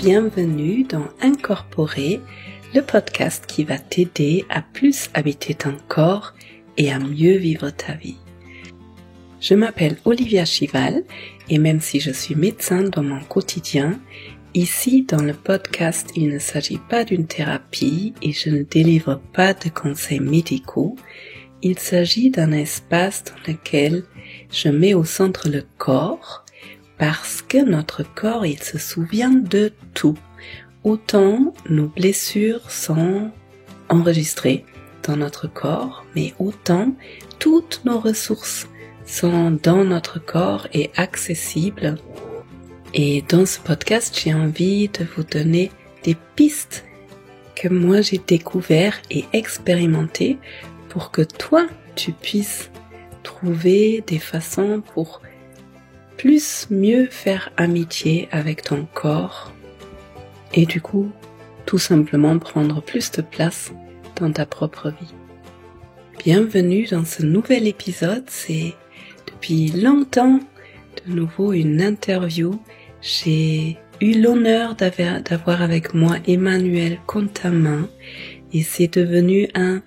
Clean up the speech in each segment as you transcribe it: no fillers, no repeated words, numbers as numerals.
bienvenue dans Incorporer, le podcast qui va t'aider à plus habiter ton corps et à mieux vivre ta vie. Je m'appelle Olivia Chival et même si je suis médecin dans mon quotidien, ici dans le podcast il ne s'agit pas d'une thérapie et je ne délivre pas de conseils médicaux. Il s'agit d'un espace dans lequel je mets au centre le corps parce que notre corps il se souvient de tout. Autant nos blessures sont enregistrées dans notre corps, mais autant toutes nos ressources sont dans notre corps et accessibles. Et dans ce podcast, j'ai envie de vous donner des pistes que moi j'ai découvertes et expérimentées pour que toi, tu puisses trouver des façons pour mieux faire amitié avec ton corps et du coup, tout simplement prendre plus de place dans ta propre vie. Bienvenue dans ce nouvel épisode, c'est depuis longtemps de nouveau une interview. J'ai eu l'honneur d'avoir avec moi Emmanuel Contamin et c'est devenu un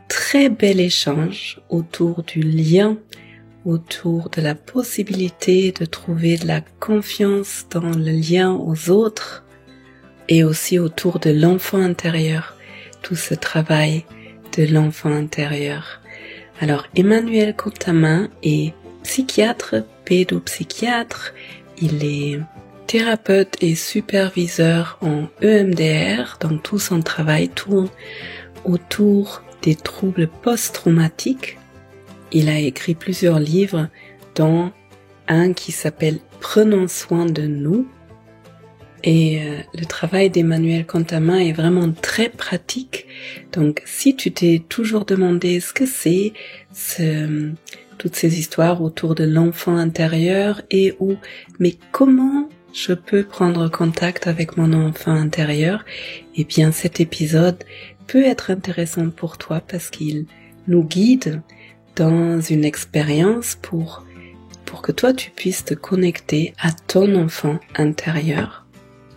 très bel échange autour du lien, autour de la possibilité de trouver de la confiance dans le lien aux autres et aussi autour de l'enfant intérieur, tout ce travail de l'enfant intérieur. Alors Emmanuel Contamin est psychiatre, pédopsychiatre, il est thérapeute et superviseur en EMDR, donc tout son travail tourne autour des troubles post-traumatiques. Il a écrit plusieurs livres, dont un qui s'appelle « Prenons soin de nous ». Et le travail d'Emmanuel Contamin est vraiment très pratique. Donc, si tu t'es toujours demandé ce que c'est, toutes ces histoires autour de l'enfant intérieur mais comment je peux prendre contact avec mon enfant intérieur, eh bien, cet épisode peut être intéressant pour toi parce qu'il nous guide dans une expérience pour que toi tu puisses te connecter à ton enfant intérieur.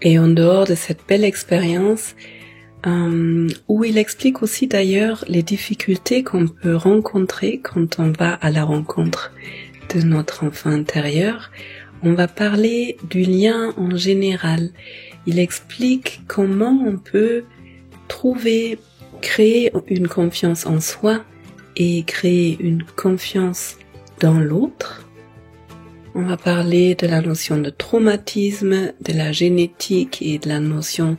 Et en dehors de cette belle expérience, où il explique aussi d'ailleurs les difficultés qu'on peut rencontrer quand on va à la rencontre de notre enfant intérieur, on va parler du lien en général. Il explique comment on peut créer une confiance en soi et créer une confiance dans l'autre. On va parler de la notion de traumatisme, de la génétique et de la notion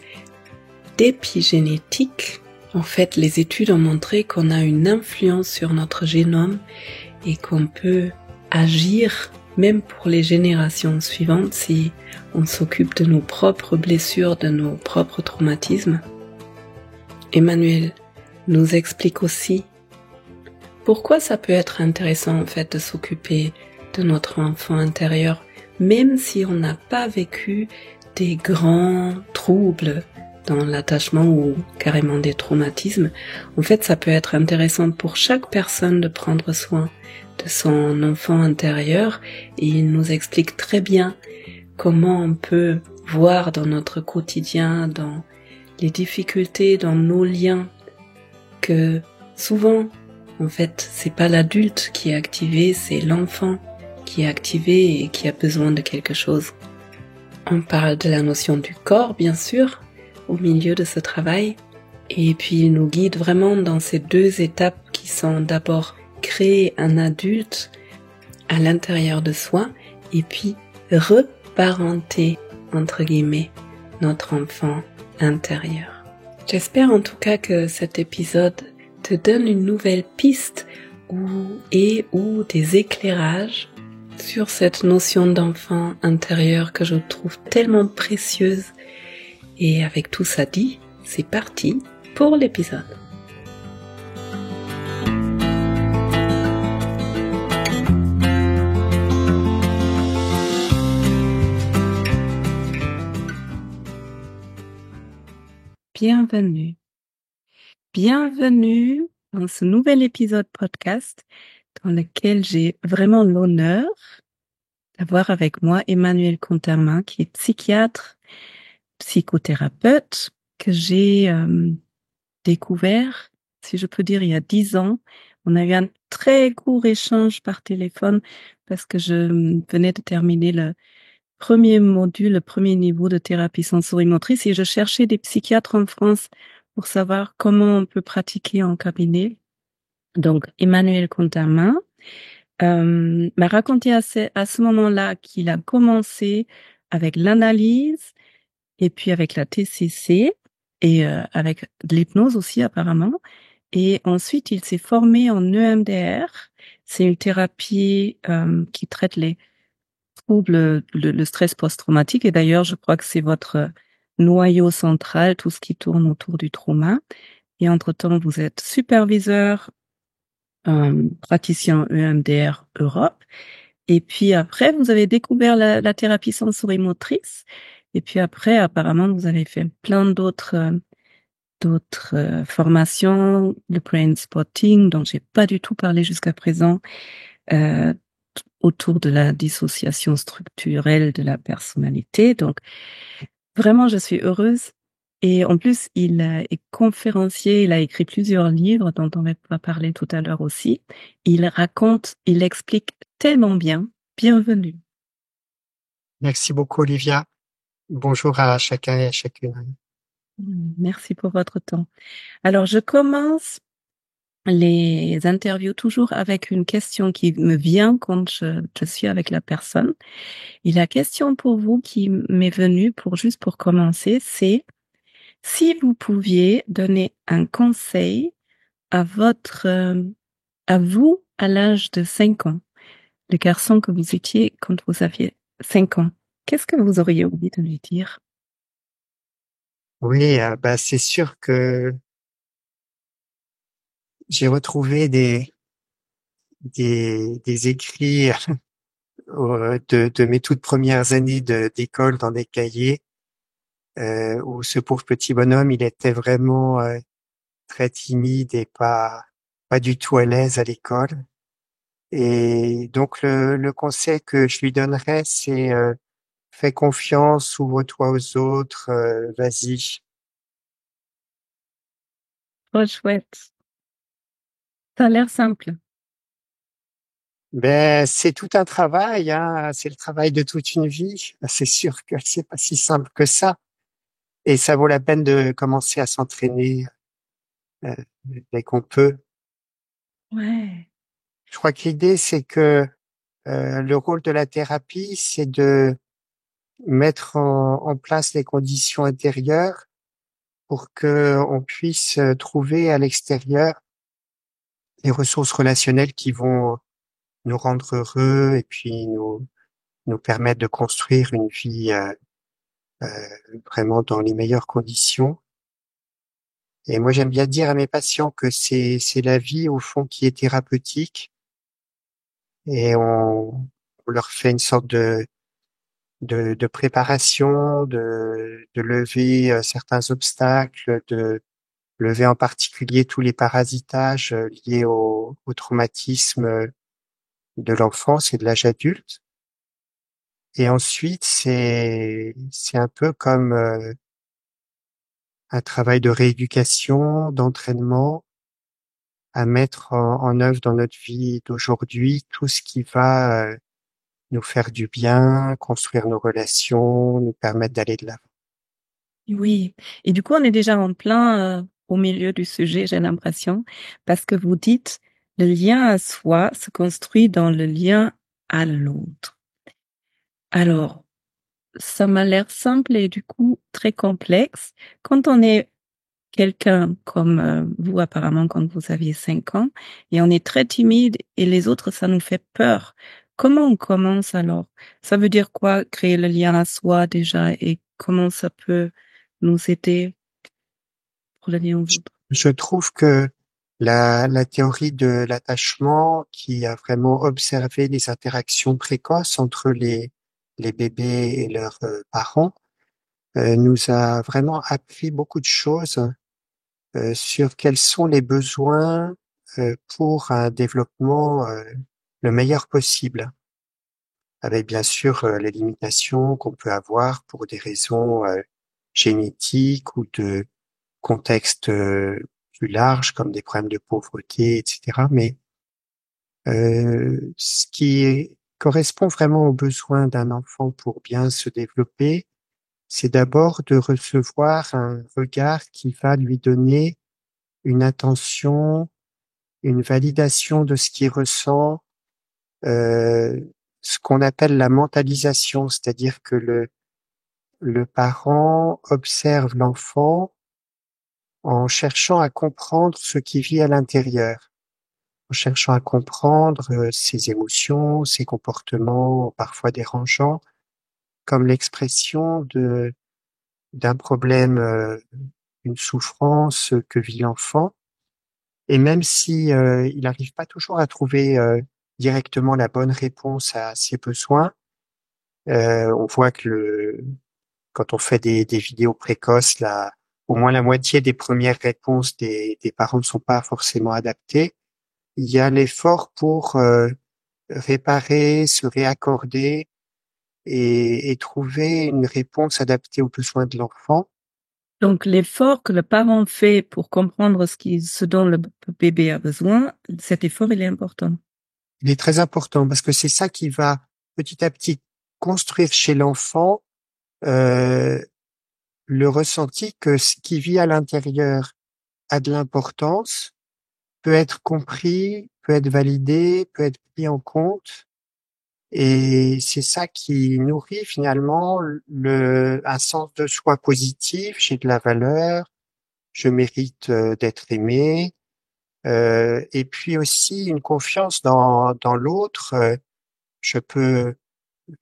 d'épigénétique. En fait, les études ont montré qu'on a une influence sur notre génome et qu'on peut agir même pour les générations suivantes si on s'occupe de nos propres blessures, de nos propres traumatismes. Emmanuel nous explique aussi pourquoi ça peut être intéressant en fait de s'occuper de notre enfant intérieur, même si on n'a pas vécu des grands troubles dans l'attachement ou carrément des traumatismes. En fait, ça peut être intéressant pour chaque personne de prendre soin de son enfant intérieur et il nous explique très bien comment on peut voir dans notre quotidien, dans les difficultés, dans nos liens, que souvent en fait, c'est pas l'adulte qui est activé, c'est l'enfant qui est activé et qui a besoin de quelque chose. On parle de la notion du corps, bien sûr, au milieu de ce travail. Et puis, il nous guide vraiment dans ces deux étapes qui sont d'abord créer un adulte à l'intérieur de soi et puis reparenter, entre guillemets, notre enfant intérieur. J'espère en tout cas que cet épisode te donne une nouvelle piste ou des éclairages sur cette notion d'enfant intérieur que je trouve tellement précieuse. Et avec tout ça dit, c'est parti pour l'épisode. Bienvenue. Bienvenue dans ce nouvel épisode podcast dans lequel j'ai vraiment l'honneur d'avoir avec moi Emmanuel Contamin qui est psychiatre, psychothérapeute que j'ai découvert, si je peux dire, il y a 10 ans. On a eu un très court échange par téléphone parce que je venais de terminer le premier module, le premier niveau de thérapie sensorimotrice et je cherchais des psychiatres en France pour savoir comment on peut pratiquer en cabinet. Donc, Emmanuel Contamin m'a raconté à ce moment-là qu'il a commencé avec l'analyse et puis avec la TCC et avec de l'hypnose aussi apparemment. Et ensuite, il s'est formé en EMDR. C'est une thérapie qui traite les troubles, le stress post-traumatique. Et d'ailleurs, je crois que c'est votre noyau central, tout ce qui tourne autour du trauma. Et entre-temps, vous êtes superviseur, praticien EMDR Europe. Et puis après, vous avez découvert la thérapie sensorimotrice. Et puis après, apparemment, vous avez fait plein d'autres formations, le brain spotting, dont j'ai pas du tout parlé jusqu'à présent, euh, autour de la dissociation structurelle de la personnalité. Donc, vraiment, je suis heureuse. Et en plus, il est conférencier, il a écrit plusieurs livres dont on va parler tout à l'heure aussi. Il raconte, il explique tellement bien. Bienvenue. Merci beaucoup, Olivia. Bonjour à chacun et à chacune. Merci pour votre temps. Alors, je commence les interviews toujours avec une question qui me vient quand je suis avec la personne. Et la question pour vous qui m'est venue juste pour commencer, c'est si vous pouviez donner un conseil à à vous, à l'âge de 5 ans, le garçon que vous étiez quand vous aviez 5 ans, qu'est-ce que vous auriez envie de lui dire? Oui, c'est sûr que j'ai retrouvé des écrits de mes toutes premières années d'école dans des cahiers où ce pauvre petit bonhomme, il était vraiment très timide et pas du tout à l'aise à l'école. Et donc le conseil que je lui donnerais, c'est fais confiance, ouvre-toi aux autres, vas-y. Oh, chouette. Ça a l'air simple. Ben, c'est tout un travail, hein. C'est le travail de toute une vie. C'est sûr que c'est pas si simple que ça. Et ça vaut la peine de commencer à s'entraîner euh, dès qu'on peut. Ouais. Je crois que l'idée, c'est que le rôle de la thérapie, c'est de mettre en place les conditions intérieures pour que on puisse trouver à l'extérieur les ressources relationnelles qui vont nous rendre heureux et puis nous permettre de construire une vie euh, vraiment dans les meilleures conditions. Et moi, j'aime bien dire à mes patients que c'est la vie au fond qui est thérapeutique et on leur fait une sorte de préparation, de lever certains obstacles, de lever en particulier tous les parasitages liés au traumatisme de l'enfance et de l'âge adulte. Et ensuite, c'est un peu comme un travail de rééducation, d'entraînement à mettre en œuvre dans notre vie d'aujourd'hui tout ce qui va nous faire du bien, construire nos relations, nous permettre d'aller de l'avant. Oui. Et du coup, on est déjà en plein au milieu du sujet, j'ai l'impression, parce que vous dites le lien à soi se construit dans le lien à l'autre. Alors, ça m'a l'air simple et du coup très complexe. Quand on est quelqu'un comme vous, apparemment, quand vous aviez 5 ans, et on est très timide et les autres, ça nous fait peur. Comment on commence alors? Ça veut dire quoi, créer le lien à soi déjà, et comment ça peut nous aider pour le lien aux autres? Je trouve que la théorie de l'attachement qui a vraiment observé les interactions précoces entre les bébés et leurs parents nous a vraiment appris beaucoup de choses sur quels sont les besoins pour un développement le meilleur possible, avec bien sûr les limitations qu'on peut avoir pour des raisons génétiques ou de contextes plus larges comme des problèmes de pauvreté, etc. Mais ce qui correspond vraiment aux besoins d'un enfant pour bien se développer, c'est d'abord de recevoir un regard qui va lui donner une attention, une validation de ce qu'il ressent, euh, ce qu'on appelle la mentalisation, c'est-à-dire que le parent observe l'enfant en cherchant à comprendre ce qui vit à l'intérieur, en cherchant à comprendre ses émotions, ses comportements parfois dérangeants, comme l'expression d'un problème, une souffrance que vit l'enfant. Et même si il n'arrive pas toujours à trouver directement la bonne réponse à ses besoins, on voit que quand on fait des vidéos précoces, là, au moins la moitié des premières réponses des parents ne sont pas forcément adaptées. Il y a l'effort pour réparer, se réaccorder et trouver une réponse adaptée aux besoins de l'enfant. Donc, l'effort que le parent fait pour comprendre ce dont le bébé a besoin, cet effort, il est important. Il est très important parce que c'est ça qui va petit à petit construire chez l'enfant euh, le ressenti que ce qui vit à l'intérieur a de l'importance, peut être compris, peut être validé, peut être pris en compte. Et c'est ça qui nourrit finalement un sens de soi positif. J'ai de la valeur, je mérite d'être aimé. Et puis aussi une confiance dans l'autre. Je peux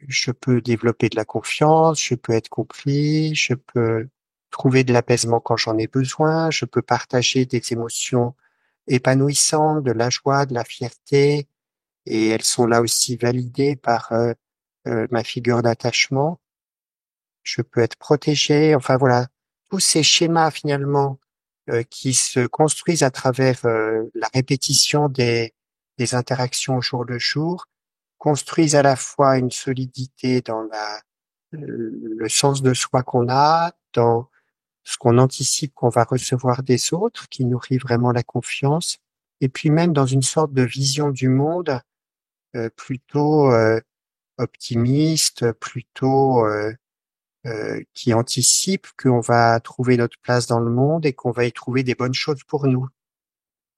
je peux développer de la confiance, je peux être compris, je peux trouver de l'apaisement quand j'en ai besoin, je peux partager des émotions épanouissantes, de la joie, de la fierté, et elles sont là aussi validées par ma figure d'attachement. Je peux être protégé, enfin voilà, tous ces schémas finalement qui se construisent à travers la répétition des interactions au jour le jour, construisent à la fois une solidité dans le sens de soi qu'on a, dans ce qu'on anticipe qu'on va recevoir des autres, qui nourrit vraiment la confiance, et puis même dans une sorte de vision du monde plutôt optimiste, plutôt qui anticipe qu'on va trouver notre place dans le monde et qu'on va y trouver des bonnes choses pour nous.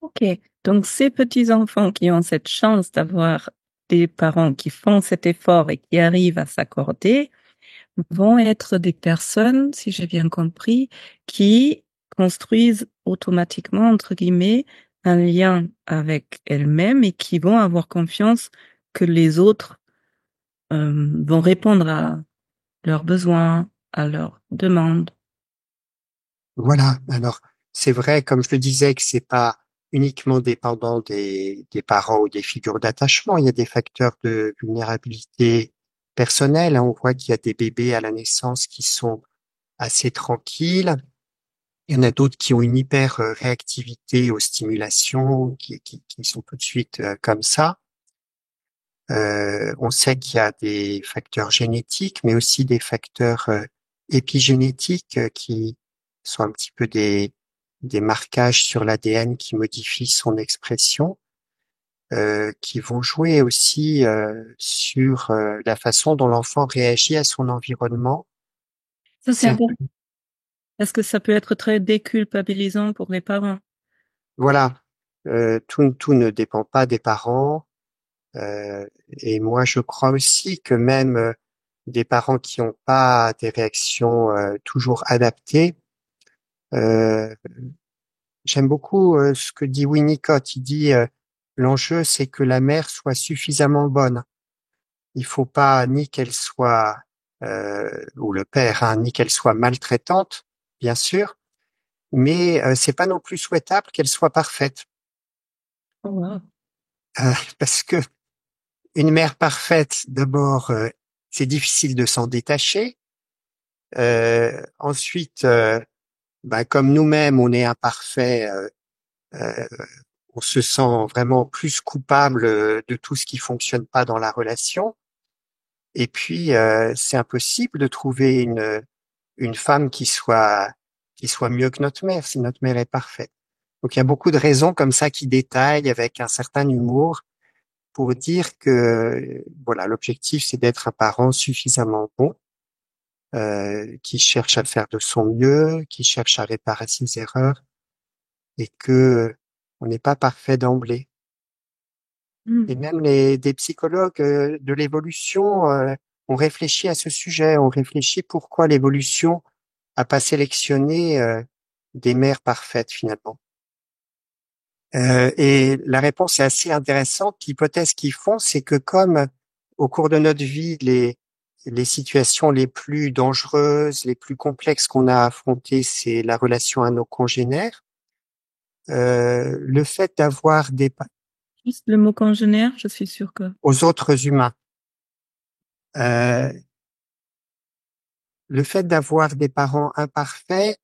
Ok, donc ces petits-enfants qui ont cette chance d'avoir des parents qui font cet effort et qui arrivent à s'accorder vont être des personnes, si j'ai bien compris, qui construisent automatiquement, entre guillemets, un lien avec elles-mêmes et qui vont avoir confiance que les autres vont répondre à leurs besoins, à leurs demandes. Voilà. Alors, c'est vrai, comme je le disais, que c'est pas uniquement dépendant des parents ou des figures d'attachement. Il y a des facteurs de vulnérabilité personnelle, hein. On voit qu'il y a des bébés à la naissance qui sont assez tranquilles. Il y en a d'autres qui ont une hyper réactivité aux stimulations, qui sont tout de suite comme ça. On sait qu'il y a des facteurs génétiques, mais aussi des facteurs épigénétiques qui sont un petit peu des marquages sur l'ADN qui modifient son expression, qui vont jouer aussi sur la façon dont l'enfant réagit à son environnement. Ça, c'est C'est un important. Est-ce que ça peut être très déculpabilisant pour les parents? Voilà, tout ne dépend pas des parents. Et moi, je crois aussi que même des parents qui n'ont pas des réactions toujours adaptées, euh, j'aime beaucoup ce que dit Winnicott. Il dit l'enjeu, c'est que la mère soit suffisamment bonne. Il faut pas ni qu'elle soit ou le père, hein, ni qu'elle soit maltraitante, bien sûr, mais c'est pas non plus souhaitable qu'elle soit parfaite. Oh, wow. Parce que une mère parfaite, d'abord, c'est difficile de s'en détacher. Ensuite, bah, comme nous-mêmes, on est imparfait, euh, on se sent vraiment plus coupable de tout ce qui fonctionne pas dans la relation. Et puis, c'est impossible de trouver une femme qui soit mieux que notre mère, si notre mère est parfaite. Donc il y a beaucoup de raisons comme ça qui détaillent avec un certain humour pour dire que voilà, l'objectif c'est d'être un parent suffisamment bon, qui cherche à faire de son mieux, qui cherche à réparer ses erreurs et que on n'est pas parfait d'emblée. Et même des psychologues de l'évolution ont réfléchi à ce sujet, ont réfléchi pourquoi l'évolution a pas sélectionné des mères parfaites finalement. Et la réponse est assez intéressante. L'hypothèse qu'ils font, c'est que comme au cours de notre vie, les situations les plus dangereuses, les plus complexes qu'on a affrontées, c'est la relation à nos congénères. Le fait d'avoir Juste le mot congénère, je suis sûre que... aux autres humains, le fait d'avoir des parents imparfaits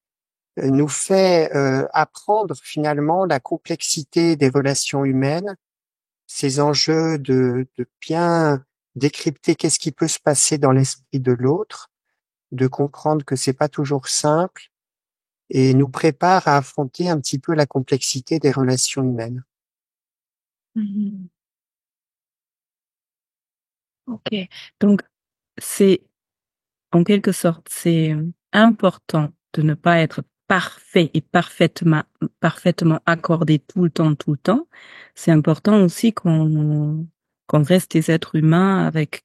nous fait apprendre finalement la complexité des relations humaines, ces enjeux de bien décrypter qu'est-ce qui peut se passer dans l'esprit de l'autre, de comprendre que c'est pas toujours simple et nous prépare à affronter un petit peu la complexité des relations humaines. Ok. Donc, c'est, en quelque sorte, c'est important de ne pas être parfait et parfaitement accordé tout le temps. C'est important aussi qu'on reste des êtres humains avec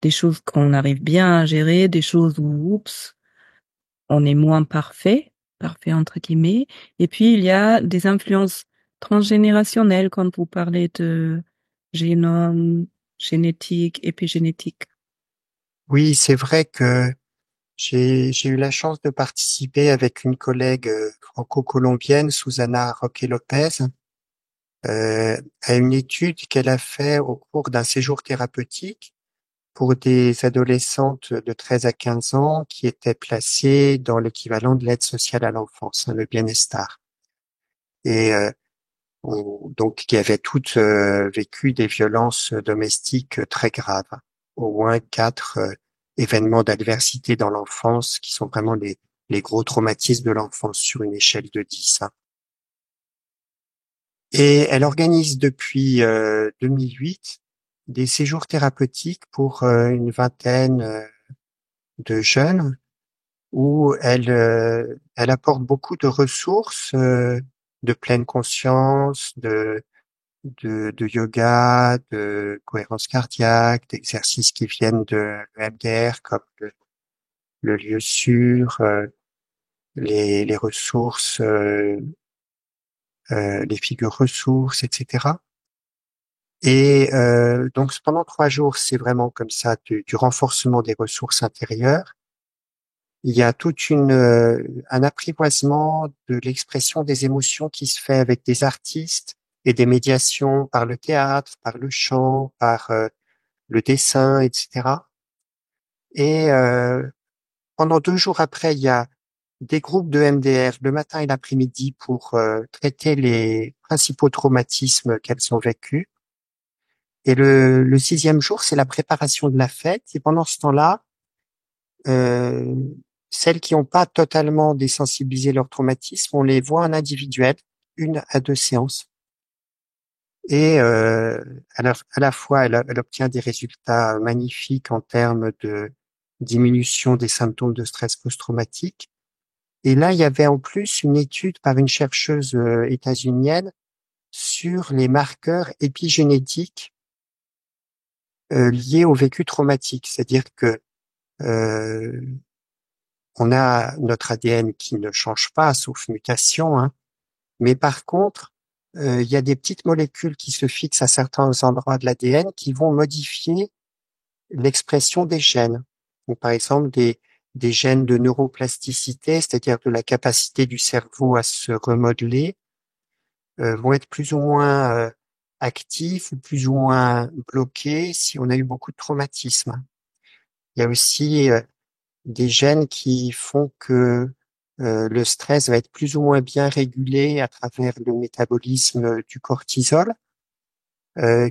des choses qu'on arrive bien à gérer, des choses où, oups, on est moins parfait entre guillemets. Et puis, il y a des influences transgénérationnelles quand vous parlez de génome, génétique, épigénétique. Oui, c'est vrai que j'ai eu la chance de participer avec une collègue franco-colombienne, Susana Roque Lopez, à une étude qu'elle a fait au cours d'un séjour thérapeutique pour des adolescentes de 13 à 15 ans qui étaient placées dans l'équivalent de l'aide sociale à l'enfance, le Bienestar. Et donc qui avaient toutes vécu des violences domestiques très graves. Au moins 4 événements d'adversité dans l'enfance qui sont vraiment les gros traumatismes de l'enfance sur une échelle de 10. Hein. Et elle organise depuis 2008 des séjours thérapeutiques pour une vingtaine de jeunes où elle apporte beaucoup de ressources de pleine conscience, de yoga, de cohérence cardiaque, d'exercices qui viennent de l'EMDR comme le lieu sûr, les ressources, les figures ressources, etc. Et donc pendant 3 jours, c'est vraiment comme ça du renforcement des ressources intérieures. Il y a un apprivoisement de l'expression des émotions qui se fait avec des artistes et des médiations par le théâtre, par le chant, par le dessin, etc. Et pendant 2 jours après, il y a des groupes de MDR le matin et l'après-midi pour traiter les principaux traumatismes qu'elles ont vécus. Et le 6e jour, c'est la préparation de la fête. Et pendant ce temps-là, euh, celles qui n'ont pas totalement désensibilisé leur traumatisme, on les voit en individuel, 1 à 2 séances. Et à la fois, elle obtient des résultats magnifiques en termes de diminution des symptômes de stress post-traumatique. Et là, il y avait en plus une étude par une chercheuse états-unienne sur les marqueurs épigénétiques liés au vécu traumatique. C'est-à-dire que euh, on a notre ADN qui ne change pas, sauf mutation, hein, mais par contre, il y a des petites molécules qui se fixent à certains endroits de l'ADN qui vont modifier l'expression des gènes. Donc, par exemple, des gènes de neuroplasticité, c'est-à-dire de la capacité du cerveau à se remodeler, vont être plus ou moins actifs ou plus ou moins bloqués si on a eu beaucoup de traumatismes. Il y a aussi des gènes qui font que le stress va être plus ou moins bien régulé à travers le métabolisme du cortisol,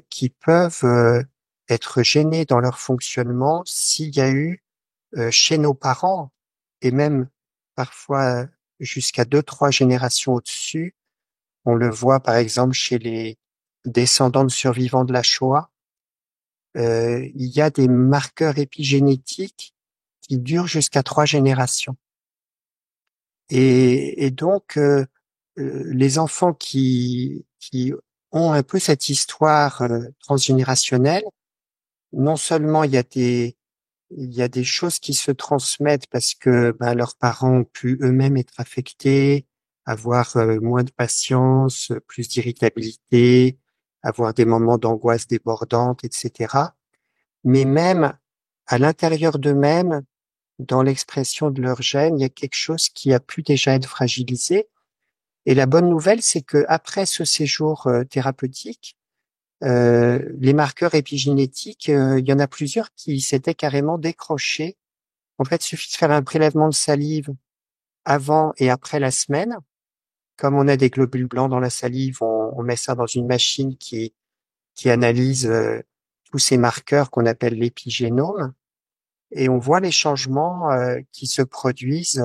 qui peuvent être gênés dans leur fonctionnement s'il y a eu chez nos parents et même parfois jusqu'à 2-3 générations au-dessus. On le voit par exemple chez les descendants de survivants de la Shoah. Il y a des marqueurs épigénétiques qui durent jusqu'à 3 générations. Et donc, les enfants qui ont un peu cette histoire transgénérationnelle, non seulement il y a des choses qui se transmettent parce que leurs parents ont pu eux-mêmes être affectés, avoir moins de patience, plus d'irritabilité, avoir des moments d'angoisse débordante, etc. Mais même à l'intérieur d'eux-mêmes, dans l'expression de leurs gènes, il y a quelque chose qui a pu déjà être fragilisé. Et la bonne nouvelle, c'est que après ce séjour thérapeutique, les marqueurs épigénétiques, il y en a plusieurs qui s'étaient carrément décrochés. En fait, il suffit de faire un prélèvement de salive avant et après la semaine. Comme on a des globules blancs dans la salive, on met ça dans une machine qui analyse tous ces marqueurs qu'on appelle l'épigénome. Et on voit les changements qui se produisent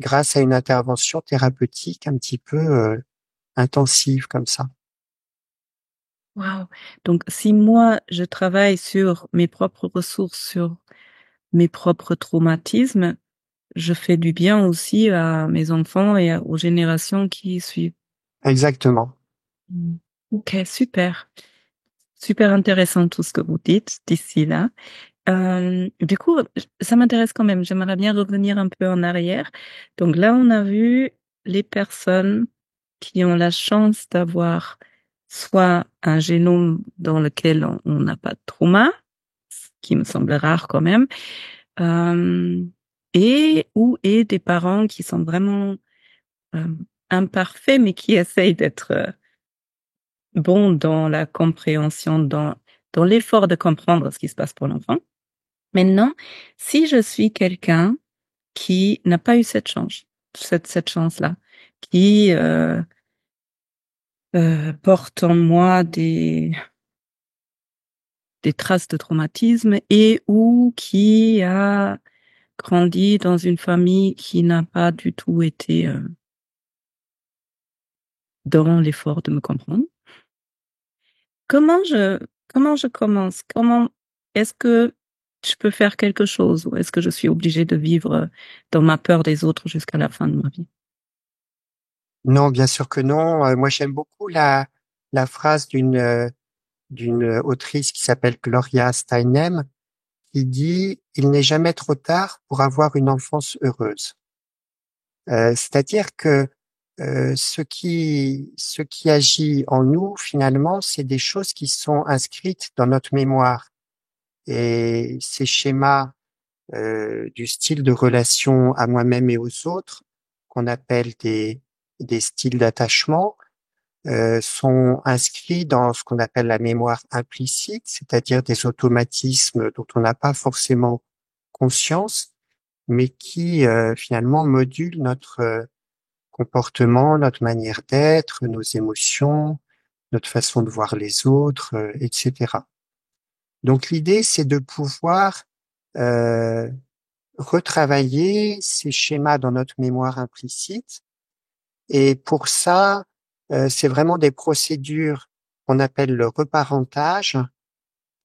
grâce à une intervention thérapeutique un petit peu intensive comme ça. Wow. Donc, si moi, je travaille sur mes propres ressources, sur mes propres traumatismes, je fais du bien aussi à mes enfants et aux générations qui suivent. Exactement. Ok, super. Super intéressant tout ce que vous dites d'ici là. Du coup, ça m'intéresse quand même. J'aimerais bien revenir un peu en arrière. Donc là, on a vu les personnes qui ont la chance d'avoir soit un génome dans lequel on n'a pas de trauma, ce qui me semble rare quand même, et des parents qui sont vraiment euh, imparfaits, mais qui essayent d'être bons dans la compréhension, dans l'effort de comprendre ce qui se passe pour l'enfant. Maintenant, si je suis quelqu'un qui n'a pas eu cette chance, cette chance-là, qui porte en moi des traces de traumatisme et ou qui a grandi dans une famille qui n'a pas du tout été dans l'effort de me comprendre. Comment je commence? Comment est-ce que je peux faire quelque chose ou est-ce que je suis obligée de vivre dans ma peur des autres jusqu'à la fin de ma vie? Non, bien sûr que non. Moi, j'aime beaucoup la phrase d'une autrice qui s'appelle Gloria Steinem, qui dit il n'est jamais trop tard pour avoir une enfance heureuse. C'est-à-dire que ce qui agit en nous, finalement, c'est des choses qui sont inscrites dans notre mémoire. Et ces schémas du style de relation à moi-même et aux autres, qu'on appelle des styles d'attachement, sont inscrits dans ce qu'on appelle la mémoire implicite, c'est-à-dire des automatismes dont on n'a pas forcément conscience, mais qui finalement modulent notre comportement, notre manière d'être, nos émotions, notre façon de voir les autres, etc. Donc l'idée, c'est de pouvoir euh, retravailler ces schémas dans notre mémoire implicite. Et pour ça, c'est vraiment des procédures qu'on appelle le reparentage,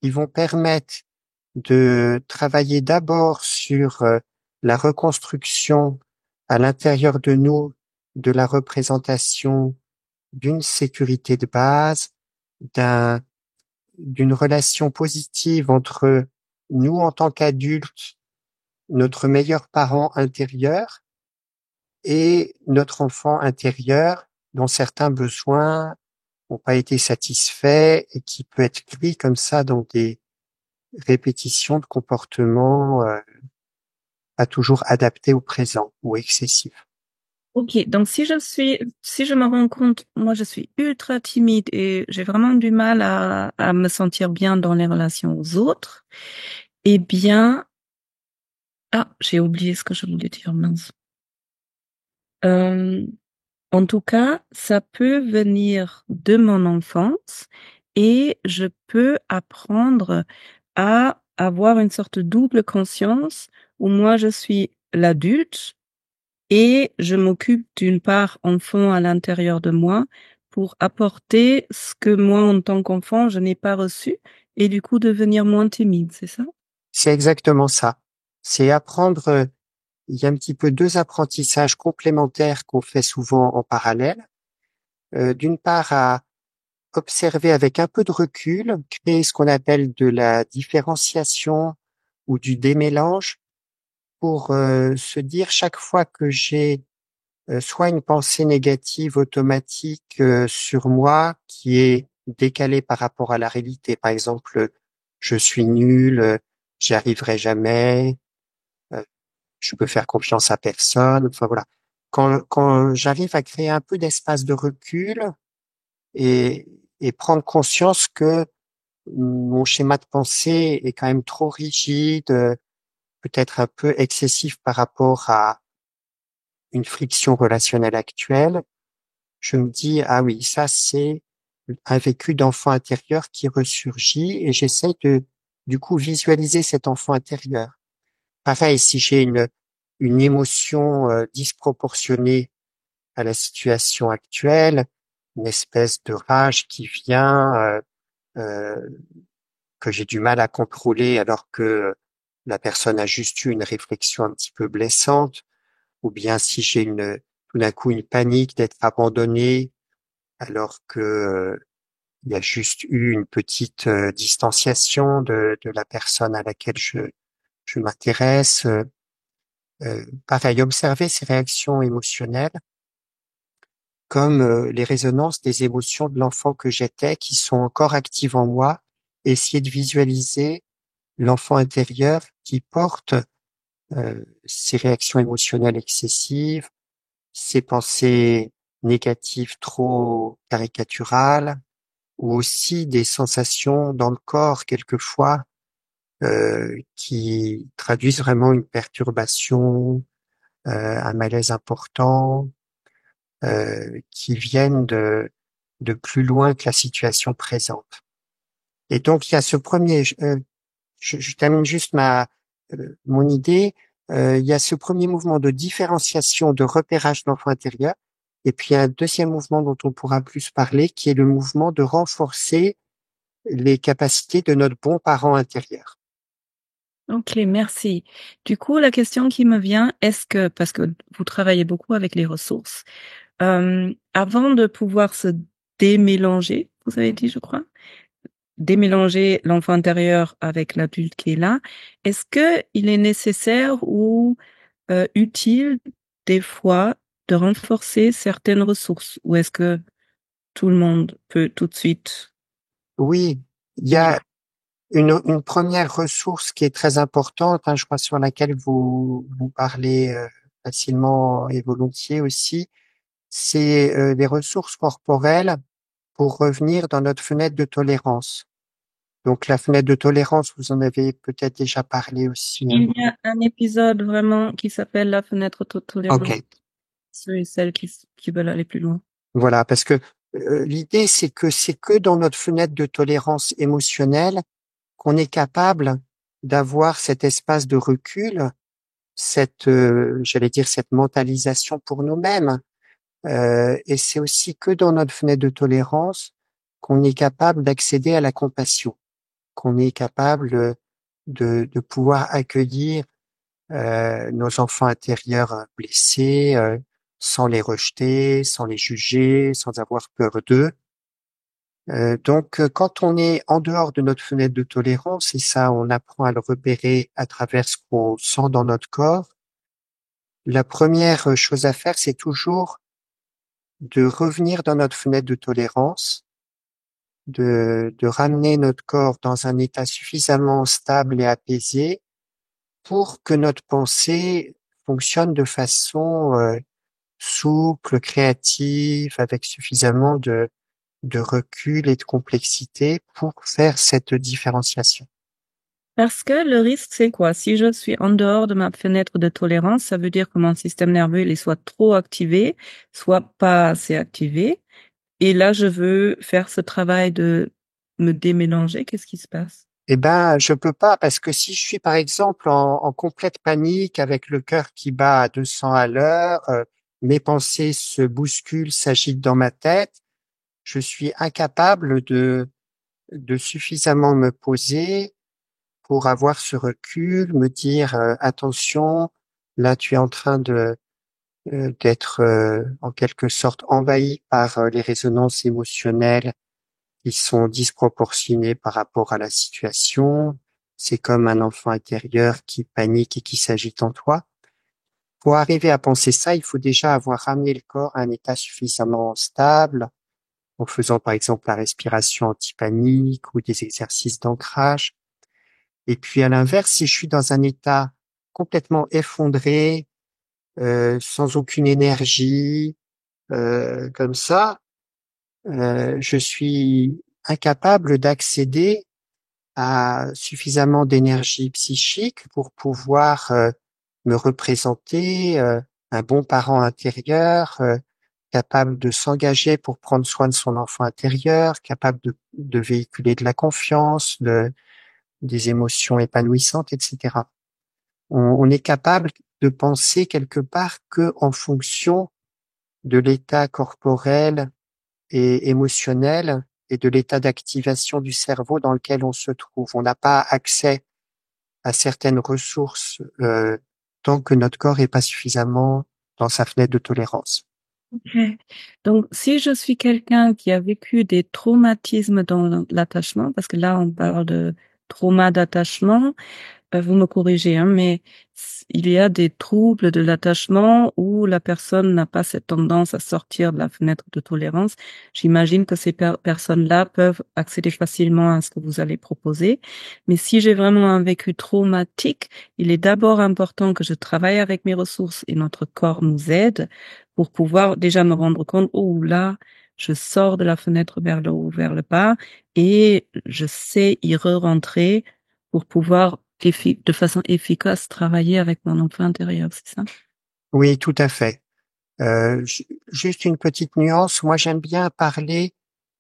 qui vont permettre de travailler d'abord sur la reconstruction à l'intérieur de nous de la représentation d'une sécurité de base, d'une relation positive entre nous en tant qu'adultes, notre meilleur parent intérieur et notre enfant intérieur dont certains besoins n'ont pas été satisfaits et qui peut être pris comme ça dans des répétitions de comportements pas toujours adaptés au présent ou excessifs. Ok, donc si je me rends compte, moi je suis ultra timide et j'ai vraiment du mal à me sentir bien dans les relations aux autres, eh bien, j'ai oublié ce que je voulais dire, mince. Euh, En tout cas, ça peut venir de mon enfance et je peux apprendre à avoir une sorte de double conscience où moi je suis l'adulte et je m'occupe d'une part enfant à l'intérieur de moi pour apporter ce que moi, en tant qu'enfant, je n'ai pas reçu et du coup devenir moins timide, c'est ça? C'est exactement ça. C'est apprendre, il y a un petit peu deux apprentissages complémentaires qu'on fait souvent en parallèle. D'une part, à observer avec un peu de recul, créer ce qu'on appelle de la différenciation ou du démélange pour se dire chaque fois que j'ai soit une pensée négative automatique sur moi qui est décalée par rapport à la réalité. Par exemple, je suis nul, j'y arriverai jamais, euh, je peux faire confiance à personne. Enfin voilà. Quand j'arrive à créer un peu d'espace de recul et, et prendre conscience que mon schéma de pensée est quand même trop rigide, peut-être un peu excessif par rapport à une friction relationnelle actuelle, je me dis, ah oui, ça c'est un vécu d'enfant intérieur qui ressurgit et j'essaie de, du coup, visualiser cet enfant intérieur. Pareil, si j'ai une émotion disproportionnée à la situation actuelle, une espèce de rage qui vient, euh, que j'ai du mal à contrôler alors que la personne a juste eu une réflexion un petit peu blessante, ou bien si j'ai tout d'un coup une panique d'être abandonné alors que il y a juste eu une petite distanciation de la personne à laquelle je m'intéresse. Pareil, observer ces réactions émotionnelles comme les résonances des émotions de l'enfant que j'étais qui sont encore actives en moi, essayer de visualiser l'enfant intérieur qui porte ces réactions émotionnelles excessives, ces pensées négatives trop caricaturales, ou aussi des sensations dans le corps quelquefois qui traduisent vraiment une perturbation, un malaise important, qui viennent de plus loin que la situation présente. Et donc il y a ce premier, je termine juste mon idée. Il y a ce premier mouvement de différenciation, de repérage de l'enfant intérieur, et puis un deuxième mouvement dont on pourra plus parler, qui est le mouvement de renforcer les capacités de notre bon parent intérieur. Ok, merci. Du coup, la question qui me vient, est-ce que, parce que vous travaillez beaucoup avec les ressources, avant de pouvoir se démélanger, vous avez dit, je crois, démélanger l'enfant intérieur avec l'adulte qui est là, est-ce que il est nécessaire ou utile des fois de renforcer certaines ressources ou est-ce que tout le monde peut tout de suite Oui, il y démélanger? a une première ressource qui est très importante, hein, je crois sur laquelle vous parlez facilement et volontiers aussi, c'est les ressources corporelles pour revenir dans notre fenêtre de tolérance. Donc la fenêtre de tolérance, vous en avez peut-être déjà parlé aussi, hein. Il y a un épisode vraiment qui s'appelle La fenêtre de tolérance, Ok, ceux et celles qui veulent aller plus loin. voilà, parce que l'idée c'est que dans notre fenêtre de tolérance émotionnelle qu'on est capable d'avoir cet espace de recul, cette, j'allais dire, cette mentalisation pour nous-mêmes. Et c'est aussi que dans notre fenêtre de tolérance qu'on est capable d'accéder à la compassion, qu'on est capable de pouvoir accueillir nos enfants intérieurs blessés, sans les rejeter, sans les juger, sans avoir peur d'eux. Donc, quand on est en dehors de notre fenêtre de tolérance, et ça, on apprend à le repérer à travers ce qu'on sent dans notre corps, la première chose à faire, c'est toujours de revenir dans notre fenêtre de tolérance, de ramener notre corps dans un état suffisamment stable et apaisé pour que notre pensée fonctionne de façon souple, créative, avec suffisamment de recul et de complexité pour faire cette différenciation. Parce que le risque, c'est quoi? Si je suis en dehors de ma fenêtre de tolérance, ça veut dire que mon système nerveux, il est soit trop activé, soit pas assez activé. Et là, je veux faire ce travail de me démélanger. Qu'est-ce qui se passe? Eh ben, je peux pas parce que si je suis par exemple en complète panique avec le cœur qui bat à 200 à l'heure, mes pensées se bousculent, s'agitent dans ma tête, je suis incapable de suffisamment me poser pour avoir ce recul, me dire attention, là tu es en train d'être en quelque sorte envahi par les résonances émotionnelles qui sont disproportionnées par rapport à la situation. C'est comme un enfant intérieur qui panique et qui s'agite en toi. Pour arriver à penser ça, il faut déjà avoir ramené le corps à un état suffisamment stable, en faisant par exemple la respiration anti-panique ou des exercices d'ancrage. Et puis à l'inverse, si je suis dans un état complètement effondré, sans aucune énergie, comme ça, je suis incapable d'accéder à suffisamment d'énergie psychique pour pouvoir me représenter un bon parent intérieur, capable de s'engager pour prendre soin de son enfant intérieur, capable de véhiculer de la confiance, des émotions épanouissantes, etc. On est capable de penser quelque part que en fonction de l'état corporel et émotionnel et de l'état d'activation du cerveau dans lequel on se trouve. On n'a pas accès à certaines ressources tant que notre corps est pas suffisamment dans sa fenêtre de tolérance. Ok. Donc, si je suis quelqu'un qui a vécu des traumatismes dans l'attachement, parce que là, on parle de trauma d'attachement, vous me corrigez, hein, mais il y a des troubles de l'attachement où la personne n'a pas cette tendance à sortir de la fenêtre de tolérance. J'imagine que ces personnes-là peuvent accéder facilement à ce que vous allez proposer. Mais si j'ai vraiment un vécu traumatique, il est d'abord important que je travaille avec mes ressources et notre corps nous aide pour pouvoir déjà me rendre compte, oh là, je sors de la fenêtre vers le haut ou vers le bas et je sais y re-rentrer pour pouvoir de façon efficace travailler avec mon enfant intérieur, c'est ça? Oui, tout à fait. Juste une petite nuance. Moi, j'aime bien parler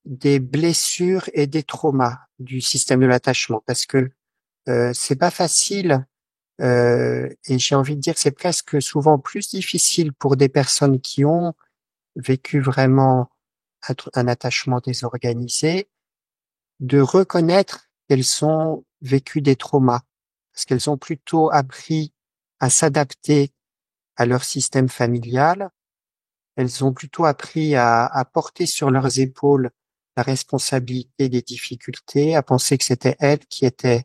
des blessures et des traumas du système de l'attachement parce que c'est pas facile et j'ai envie de dire que c'est presque souvent plus difficile pour des personnes qui ont vécu vraiment un attachement désorganisé de reconnaître qu'elles ont vécu des traumas parce qu'elles ont plutôt appris à s'adapter à leur système familial. Elles ont plutôt appris à porter sur leurs épaules la responsabilité des difficultés, à penser que c'était elles qui étaient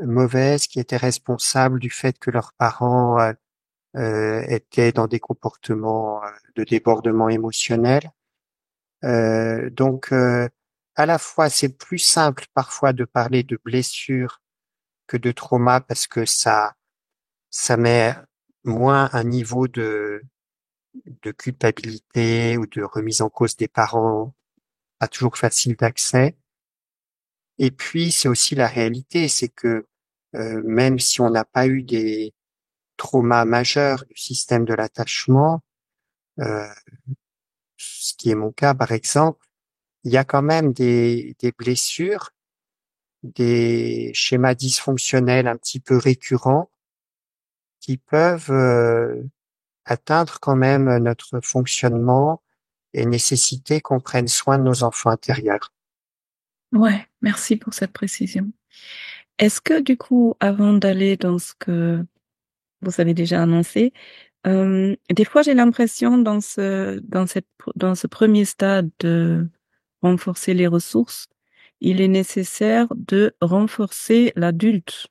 mauvaises, qui étaient responsables du fait que leurs parents étaient dans des comportements de débordement émotionnel. Donc, à la fois, c'est plus simple parfois de parler de blessures que de trauma parce que ça met moins un niveau de culpabilité ou de remise en cause des parents pas toujours facile d'accès. Et puis, c'est aussi la réalité, c'est que même si on n'a pas eu des traumas majeurs du système de l'attachement, euh, ce qui est mon cas par exemple, il y a quand même des blessures, des schémas dysfonctionnels un petit peu récurrents qui peuvent atteindre quand même notre fonctionnement et nécessiter qu'on prenne soin de nos enfants intérieurs. Ouais, merci pour cette précision. Est-ce que du coup, avant d'aller dans ce que vous avez déjà annoncé, des fois j'ai l'impression dans ce premier stade de renforcer les ressources, il est nécessaire de renforcer l'adulte.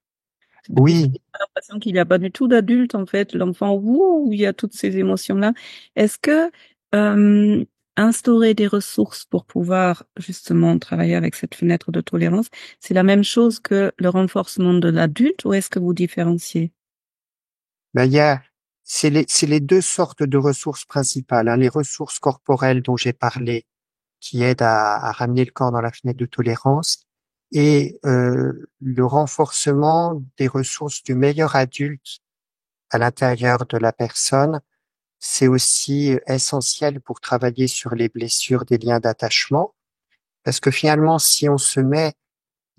Des fois, Oui, j'ai l'impression qu'il n'y a pas du tout d'adulte, en fait. L'enfant, ouh, il y a toutes ces émotions-là. Est-ce que euh, instaurer des ressources pour pouvoir justement travailler avec cette fenêtre de tolérance, c'est la même chose que le renforcement de l'adulte ou est-ce que vous différenciez? ben c'est les deux sortes de ressources principales, hein. Les ressources corporelles dont j'ai parlé, qui aident à ramener le corps dans la fenêtre de tolérance, et le renforcement des ressources du meilleur adulte à l'intérieur de la personne, c'est aussi essentiel pour travailler sur les blessures des liens d'attachement, parce que finalement, si on se met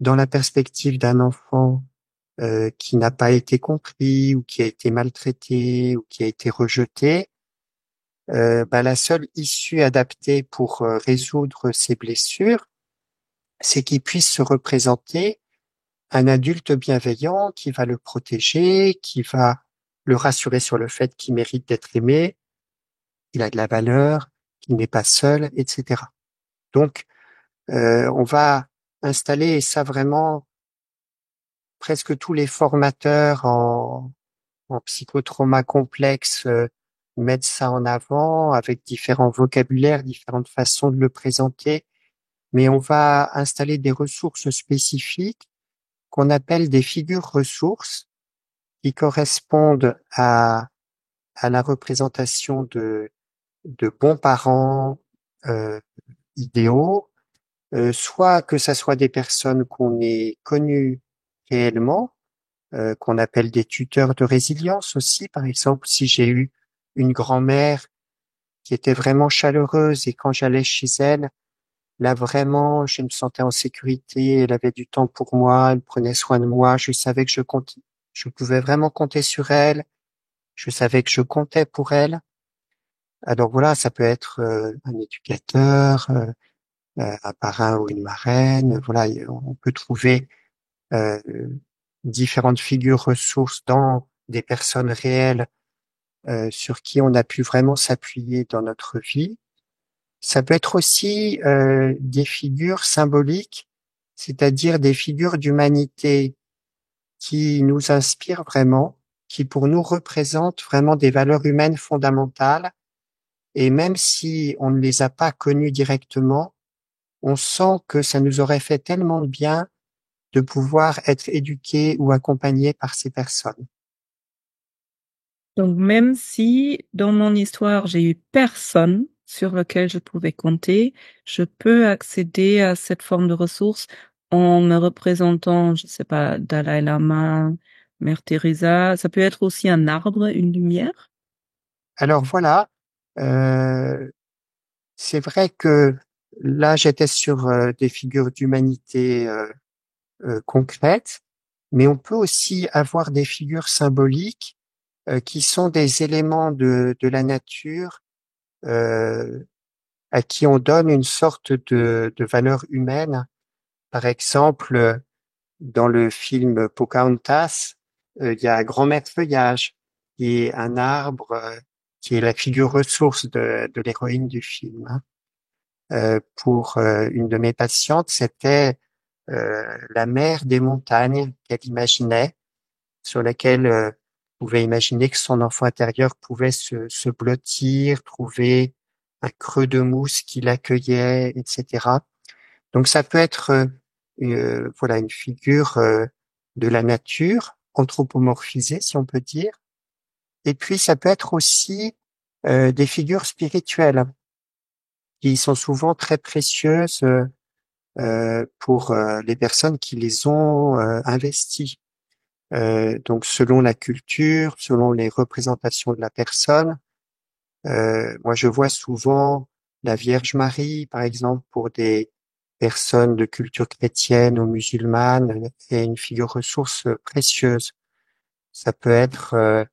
dans la perspective d'un enfant qui n'a pas été compris ou qui a été maltraité ou qui a été rejeté, la seule issue adaptée pour résoudre ces blessures, c'est qu'il puisse se représenter un adulte bienveillant qui va le protéger, qui va le rassurer sur le fait qu'il mérite d'être aimé, qu'il a de la valeur, qu'il n'est pas seul, etc. Donc, on va installer, et ça vraiment, presque tous les formateurs en psychotrauma complexe mettent ça en avant avec différents vocabulaires, différentes façons de le présenter, mais on va installer des ressources spécifiques qu'on appelle des figures ressources qui correspondent à la représentation de bons parents idéaux, soit que ça soit des personnes qu'on ait connues réellement, qu'on appelle des tuteurs de résilience aussi. Par exemple, si j'ai eu une grand-mère qui était vraiment chaleureuse et quand j'allais chez elle, là vraiment, je me sentais en sécurité, elle avait du temps pour moi, elle prenait soin de moi, je savais que je pouvais vraiment compter sur elle, je savais que je comptais pour elle. Alors voilà, ça peut être un éducateur, un parrain ou une marraine. Voilà, on peut trouver euh, différentes figures ressources dans des personnes réelles sur qui on a pu vraiment s'appuyer dans notre vie. Ça peut être aussi des figures symboliques, c'est-à-dire des figures d'humanité qui nous inspirent vraiment, qui pour nous représentent vraiment des valeurs humaines fondamentales. Et même si on ne les a pas connues directement, on sent que ça nous aurait fait tellement de bien de pouvoir être éduqués ou accompagnés par ces personnes. Donc, même si dans mon histoire, j'ai eu personne sur lequel je pouvais compter, je peux accéder à cette forme de ressource en me représentant, je sais pas, Dalai Lama, Mère Teresa. Ça peut être aussi un arbre, une lumière. Alors voilà, euh, c'est vrai que là j'étais sur des figures d'humanité concrètes, mais on peut aussi avoir des figures symboliques qui sont des éléments de la nature à qui on donne une sorte de valeur humaine. Par exemple, dans le film Pocahontas, il y a Grand-mère Feuillage, qui est un arbre qui est la figure ressource de l'héroïne du film, hein. Pour une de mes patientes, c'était la mère des montagnes qu'elle imaginait, sur laquelle pouvait imaginer que son enfant intérieur pouvait se blottir, trouver un creux de mousse qui l'accueillait, etc. Donc ça peut être voilà une figure de la nature anthropomorphisée, si on peut dire. Et puis ça peut être aussi des figures spirituelles qui sont souvent très précieuses pour les personnes qui les ont investies. Donc selon la culture, selon les représentations de la personne, moi je vois souvent la Vierge Marie, par exemple, pour des personnes de culture chrétienne ou musulmane, est une figure ressource précieuse. Ça peut être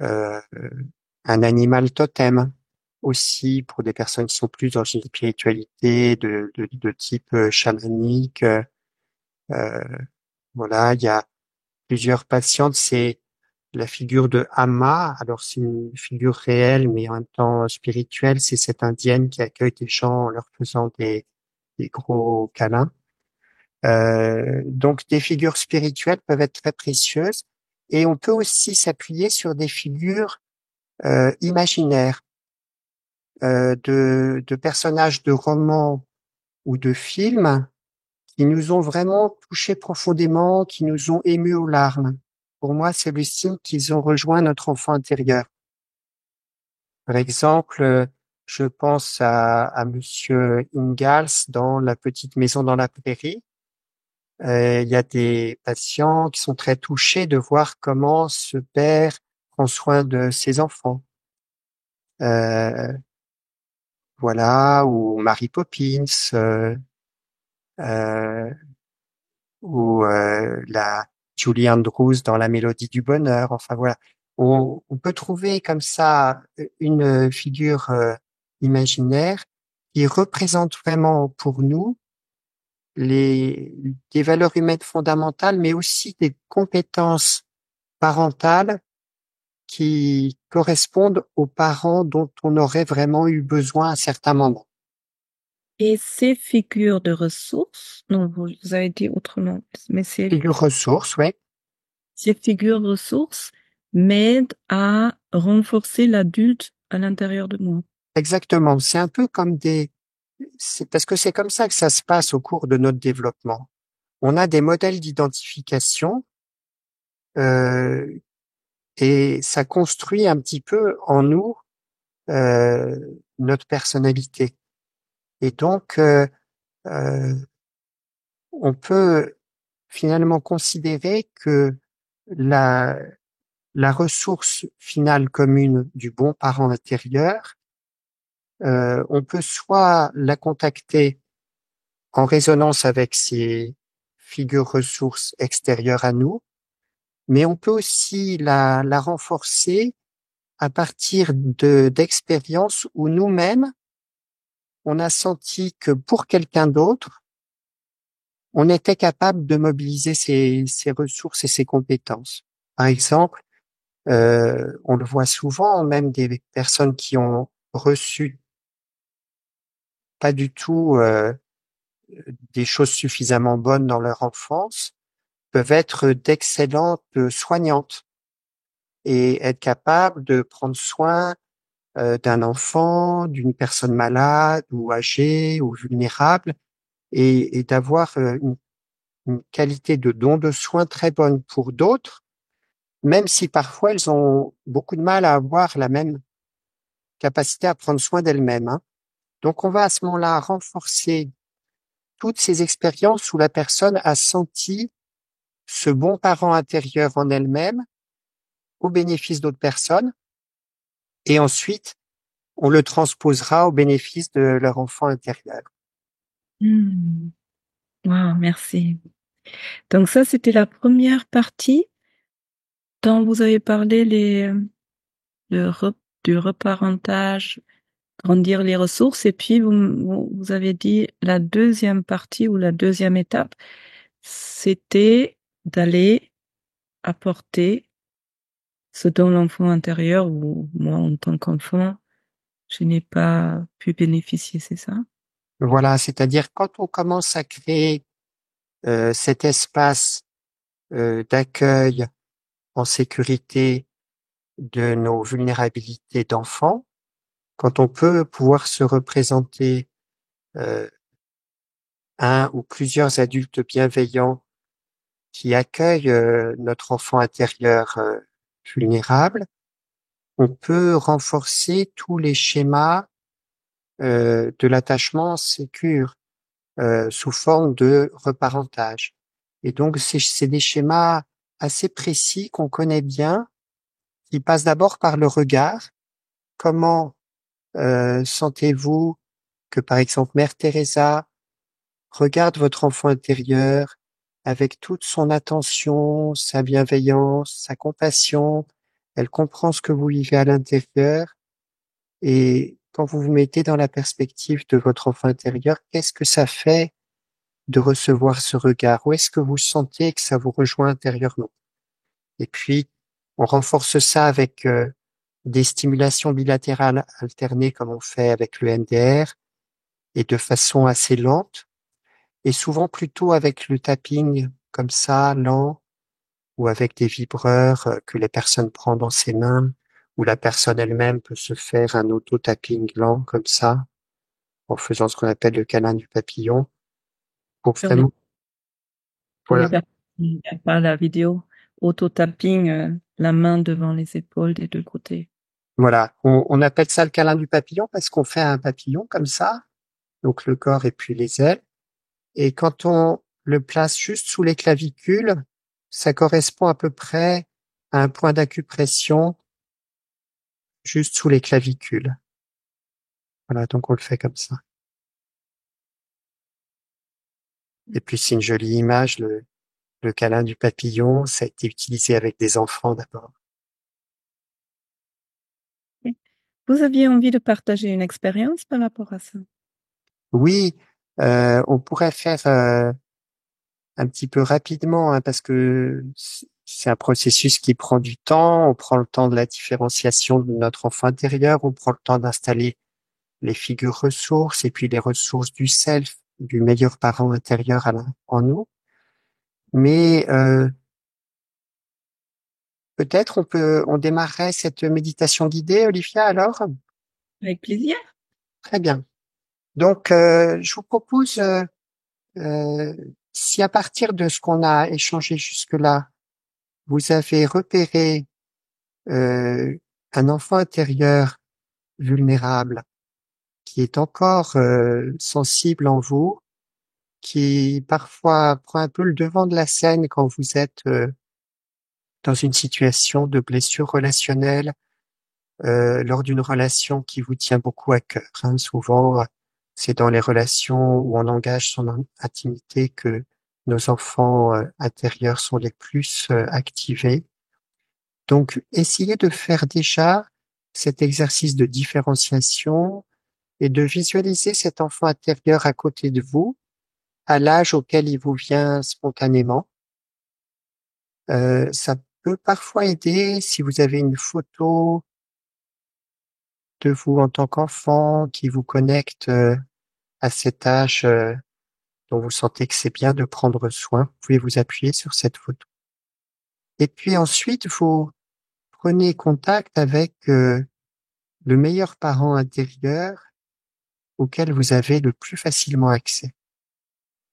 euh, un animal totem aussi pour des personnes qui sont plus dans une spiritualité de type chamanique. Euh, voilà, il y a plusieurs patientes, c'est la figure de Amma. Alors c'est une figure réelle, mais en même temps spirituelle. C'est cette indienne qui accueille des gens en leur faisant des gros câlins. Donc des figures spirituelles peuvent être très précieuses. Et on peut aussi s'appuyer sur des figures imaginaires de personnages de romans ou de films qui nous ont vraiment touchés profondément, qui nous ont émus aux larmes. Pour moi, c'est le signe qu'ils ont rejoint notre enfant intérieur. Par exemple, je pense à Monsieur Ingalls dans La petite maison dans la prairie. Il y a des patients qui sont très touchés de voir comment ce père prend soin de ses enfants. Euh, voilà, ou Mary Poppins. Euh, ou la Julie Andrews dans La Mélodie du bonheur. Enfin voilà, on peut trouver comme ça une figure imaginaire qui représente vraiment pour nous les des valeurs humaines fondamentales, mais aussi des compétences parentales qui correspondent aux parents dont on aurait vraiment eu besoin à certains moments. Et ces figures de ressources, non, vous avez dit autrement, mais Figure ressources, ouais. ces figures ressources m'aident à renforcer l'adulte à l'intérieur de moi. Exactement. C'est un peu comme c'est parce que c'est comme ça que ça se passe au cours de notre développement. On a des modèles d'identification, euh, et ça construit un petit peu en nous euh, notre personnalité. Et donc, euh, on peut finalement considérer que la, la ressource finale commune du bon parent intérieur, on peut soit la contacter en résonance avec ces figures ressources extérieures à nous, mais on peut aussi la renforcer à partir d'expériences où nous-mêmes, on a senti que pour quelqu'un d'autre, on était capable de mobiliser ces ressources et ces compétences. Par exemple, on le voit souvent, même des personnes qui ont reçu pas du tout des choses suffisamment bonnes dans leur enfance, peuvent être d'excellentes soignantes et être capables de prendre soin d'un enfant, d'une personne malade ou âgée ou vulnérable et d'avoir une qualité de don de soins très bonne pour d'autres, même si parfois elles ont beaucoup de mal à avoir la même capacité à prendre soin d'elles-mêmes, hein. Donc on va à ce moment-là renforcer toutes ces expériences où la personne a senti ce bon parent intérieur en elle-même au bénéfice d'autres personnes et ensuite on le transposera au bénéfice de leur enfant intérieur. Hmm. Wow, merci. Donc ça, c'était la première partie dont vous avez parlé du reparentage, grandir les ressources, et puis vous avez dit la deuxième partie ou la deuxième étape, c'était d'aller apporter ce dont l'enfant intérieur ou moi en tant qu'enfant, je n'ai pas pu bénéficier, c'est ça? Voilà, c'est-à-dire quand on commence à créer cet espace d'accueil en sécurité de nos vulnérabilités d'enfants, quand on peut pouvoir se représenter euh, un ou plusieurs adultes bienveillants qui accueillent notre enfant intérieur vulnérable, on peut renforcer tous les schémas de l'attachement sécure sous forme de reparentage. Et donc, c'est des schémas assez précis qu'on connaît bien, qui passent d'abord par le regard. Comment sentez-vous que, par exemple, Mère Teresa regarde votre enfant intérieur avec toute son attention, sa bienveillance, sa compassion. Elle comprend ce que vous vivez à l'intérieur. Et quand vous vous mettez dans la perspective de votre enfant intérieur, qu'est-ce que ça fait de recevoir ce regard? Où est-ce que vous sentez que ça vous rejoint intérieurement? Et puis, on renforce ça avec des stimulations bilatérales alternées comme on fait avec le MDR et de façon assez lente et souvent plutôt avec le tapping comme ça, lent ou avec des vibreurs que les personnes prennent dans ses mains ou la personne elle-même peut se faire un auto-tapping lent comme ça en faisant ce qu'on appelle le câlin du papillon pour Sur les, vraiment, pour les voilà. personnes qui n'ont pas la vidéo, auto-tapping, la main devant les épaules des deux côtés. Voilà, on appelle ça le câlin du papillon parce qu'on fait un papillon comme ça, donc le corps et puis les ailes. Et quand on le place juste sous les clavicules, ça correspond à peu près à un point d'acupression juste sous les clavicules. Voilà, donc on le fait comme ça. Et puis c'est une jolie image, Le câlin du papillon, ça a été utilisé avec des enfants d'abord. Vous aviez envie de partager une expérience par rapport à ça? Oui, on pourrait faire un petit peu rapidement, hein, parce que c'est un processus qui prend du temps. On prend le temps de la différenciation de notre enfant intérieur, on prend le temps d'installer les figures ressources et puis les ressources du self, du meilleur parent intérieur en nous. Mais peut-être on démarrerait cette méditation guidée, Olivia, alors? Avec plaisir. Très bien. Donc, je vous propose, euh, si à partir de ce qu'on a échangé jusque-là, vous avez repéré euh, un enfant intérieur vulnérable qui est encore sensible en vous, qui parfois prend un peu le devant de la scène quand vous êtes dans une situation de blessure relationnelle, lors d'une relation qui vous tient beaucoup à cœur, hein. Souvent, c'est dans les relations où on engage son intimité que nos enfants intérieurs sont les plus activés. Donc, essayez de faire déjà cet exercice de différenciation et de visualiser cet enfant intérieur à côté de vous, à l'âge auquel il vous vient spontanément. Ça peut parfois aider si vous avez une photo de vous en tant qu'enfant qui vous connecte à cet âge dont vous sentez que c'est bien de prendre soin. Vous pouvez vous appuyer sur cette photo. Et puis ensuite, vous prenez contact avec le meilleur parent intérieur auquel vous avez le plus facilement accès.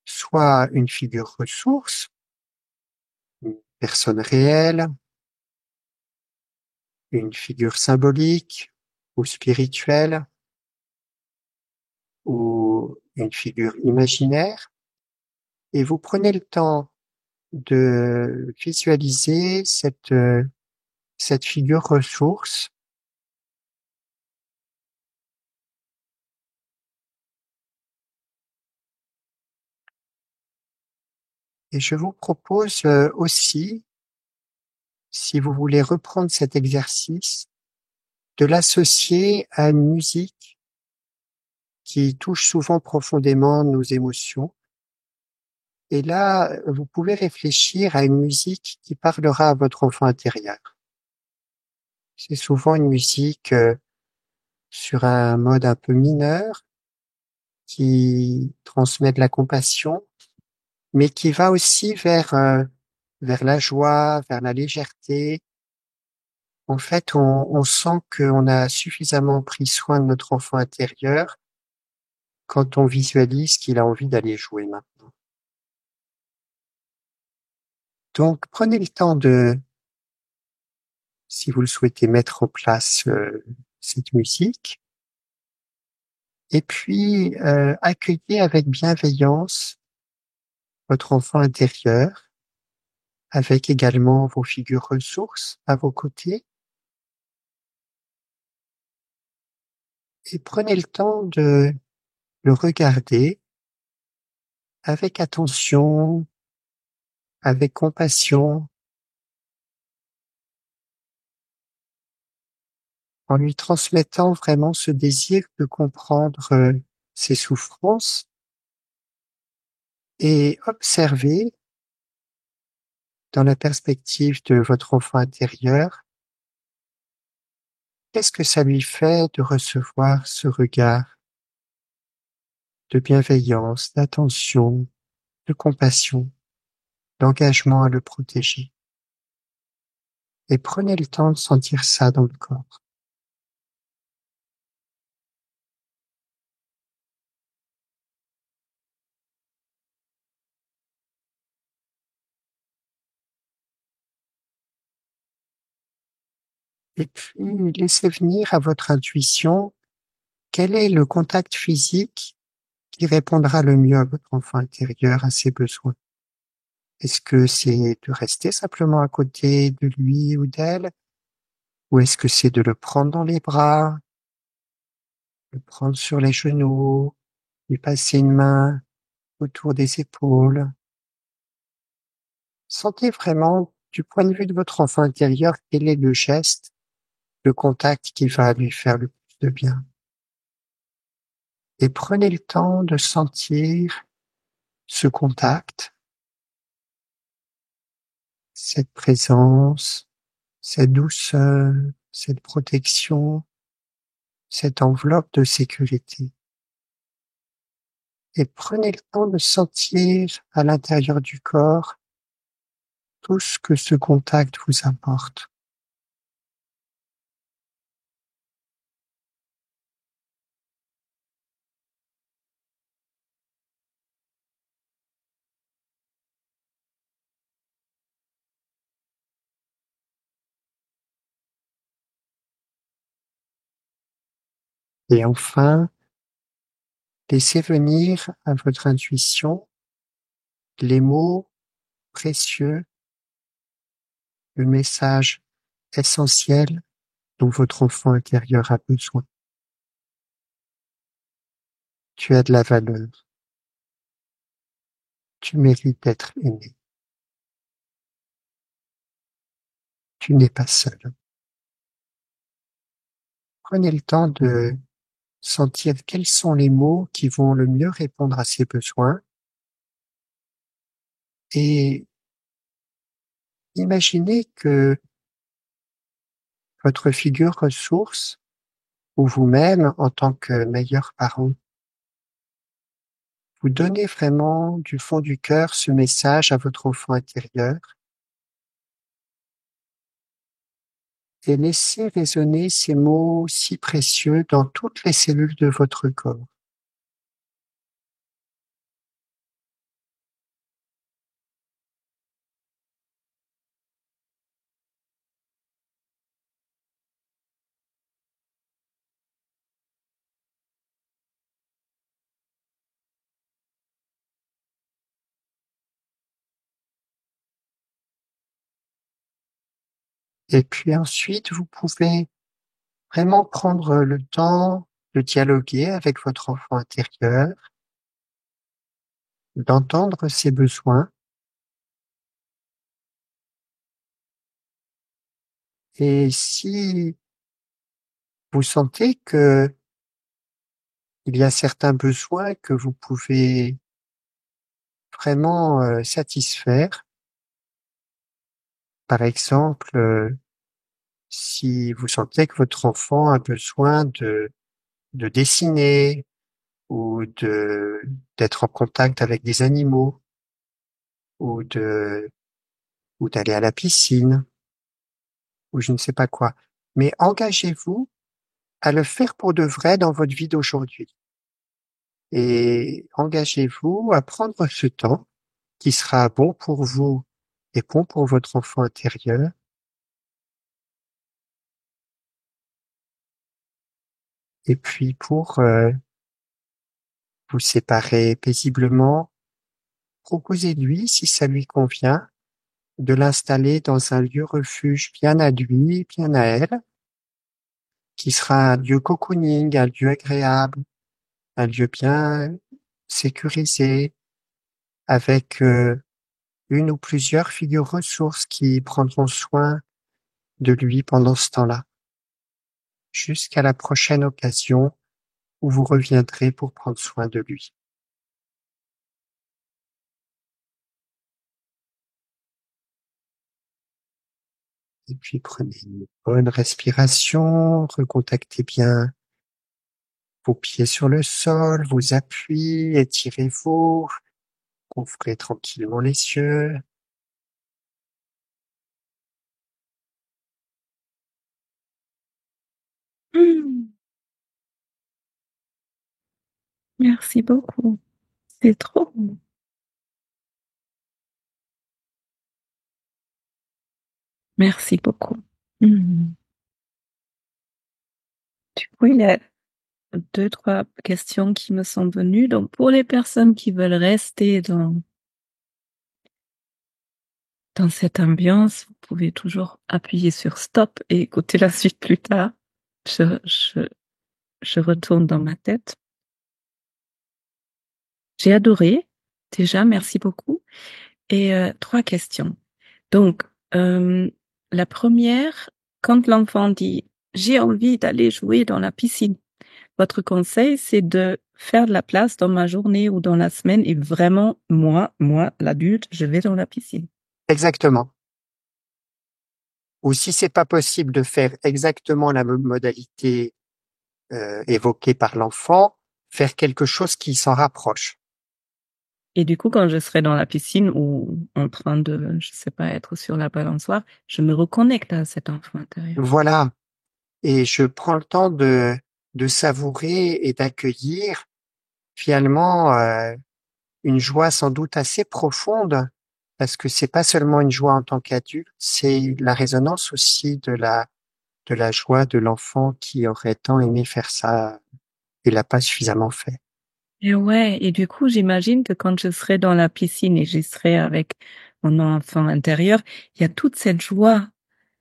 Soit une figure ressource, une personne réelle, une figure symbolique ou spirituelle, ou une figure imaginaire, et vous prenez le temps de visualiser cette figure ressource. Et je vous propose aussi, si vous voulez reprendre cet exercice, de l'associer à une musique qui touche souvent profondément nos émotions. Et là, vous pouvez réfléchir à une musique qui parlera à votre enfant intérieur. C'est souvent une musique sur un mode un peu mineur qui transmet de la compassion, mais qui va aussi vers la joie, vers la légèreté. En fait, on sent qu'on a suffisamment pris soin de notre enfant intérieur quand on visualise qu'il a envie d'aller jouer maintenant. Donc, prenez le temps si vous le souhaitez, mettre en place cette musique, et puis accueillez avec bienveillance votre enfant intérieur, avec également vos figures ressources à vos côtés, et prenez le temps de le regarder avec attention, avec compassion, en lui transmettant vraiment ce désir de comprendre ses souffrances, et observer dans la perspective de votre enfant intérieur, qu'est-ce que ça lui fait de recevoir ce regard de bienveillance, d'attention, de compassion, d'engagement à le protéger. Et prenez le temps de sentir ça dans le corps. Et puis, laissez venir à votre intuition quel est le contact physique qui répondra le mieux à votre enfant intérieur, à ses besoins. Est-ce que c'est de rester simplement à côté de lui ou d'elle? Ou est-ce que c'est de le prendre dans les bras, le prendre sur les genoux, lui passer une main autour des épaules? Sentez vraiment, du point de vue de votre enfant intérieur, quel est le geste, le contact qui va lui faire le plus de bien. Et prenez le temps de sentir ce contact, cette présence, cette douceur, cette protection, cette enveloppe de sécurité. Et prenez le temps de sentir à l'intérieur du corps tout ce que ce contact vous apporte. Et enfin, laissez venir à votre intuition les mots précieux, le message essentiel dont votre enfant intérieur a besoin. Tu as de la valeur. Tu mérites d'être aimé. Tu n'es pas seul. Prenez le temps de sentir quels sont les mots qui vont le mieux répondre à ses besoins et imaginez que votre figure ressource ou vous-même en tant que meilleur parent, vous donnez vraiment du fond du cœur ce message à votre enfant intérieur et laissez résonner ces mots si précieux dans toutes les cellules de votre corps. Et puis ensuite, vous pouvez vraiment prendre le temps de dialoguer avec votre enfant intérieur, d'entendre ses besoins et si vous sentez que il y a certains besoins que vous pouvez vraiment satisfaire, par exemple, si vous sentez que votre enfant a besoin de dessiner ou d'être en contact avec des animaux ou ou d'aller à la piscine ou je ne sais pas quoi. Mais engagez-vous à le faire pour de vrai dans votre vie d'aujourd'hui. Et engagez-vous à prendre ce temps qui sera bon pour vous et bon pour votre enfant intérieur. Et puis pour vous séparer paisiblement, proposez-lui, si ça lui convient, de l'installer dans un lieu refuge bien à lui, bien à elle, qui sera un lieu cocooning, un lieu agréable, un lieu bien sécurisé, avec une ou plusieurs figures ressources qui prendront soin de lui pendant ce temps-là, jusqu'à la prochaine occasion où vous reviendrez pour prendre soin de lui. Et puis prenez une bonne respiration, recontactez bien vos pieds sur le sol, vos appuis, étirez-vous, ouvrez tranquillement les yeux. Hmm. Merci beaucoup. C'est trop bon. Merci beaucoup. Hmm. Du coup, il y a deux, trois questions qui me sont venues. Donc, pour les personnes qui veulent rester dans cette ambiance, vous pouvez toujours appuyer sur stop et écouter la suite plus tard. Je, je, je retourne dans ma tête. J'ai adoré. Déjà, merci beaucoup. Et 3 questions. Donc, la première, quand l'enfant dit: «J'ai envie d'aller jouer dans la piscine», votre conseil, c'est de faire de la place dans ma journée ou dans la semaine et vraiment moi, l'adulte, je vais dans la piscine? Exactement. Ou si c'est pas possible de faire exactement la même modalité évoquée par l'enfant, faire quelque chose qui s'en rapproche. Et du coup, quand je serai dans la piscine ou en train de, je sais pas, être sur la balançoire, je me reconnecte à cet enfant intérieur. Voilà. Et je prends le temps de savourer et d'accueillir finalement une joie sans doute assez profonde, parce que c'est pas seulement une joie en tant qu'adulte, c'est la résonance aussi de la joie de l'enfant qui aurait tant aimé faire ça et l'a pas suffisamment fait. Et ouais, et du coup, j'imagine que quand je serai dans la piscine et j'y serai avec mon enfant intérieur, il y a toute cette joie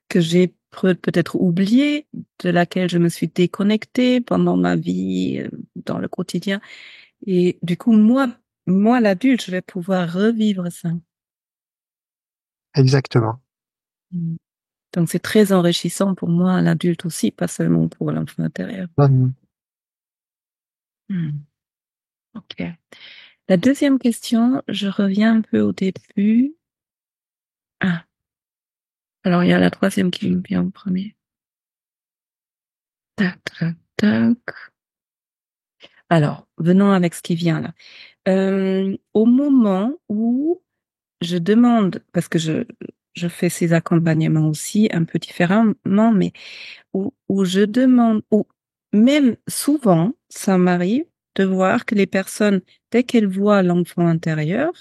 que j'ai peut-être oubliée, de laquelle je me suis déconnectée pendant ma vie, dans le quotidien. Et du coup, moi l'adulte, je vais pouvoir revivre ça. Exactement. Mmh. Donc c'est très enrichissant pour moi, l'adulte aussi, pas seulement pour l'enfant intérieur. Mhm. Mmh. OK. La deuxième question, je reviens un peu au début. Ah, alors il y a la troisième qui me vient en premier. Tac, tac, tac. Alors, venons avec ce qui vient là. Au moment où je demande, parce que je fais ces accompagnements aussi un peu différemment, mais où je demande, ou même souvent, ça m'arrive de voir que les personnes, dès qu'elles voient l'enfant intérieur,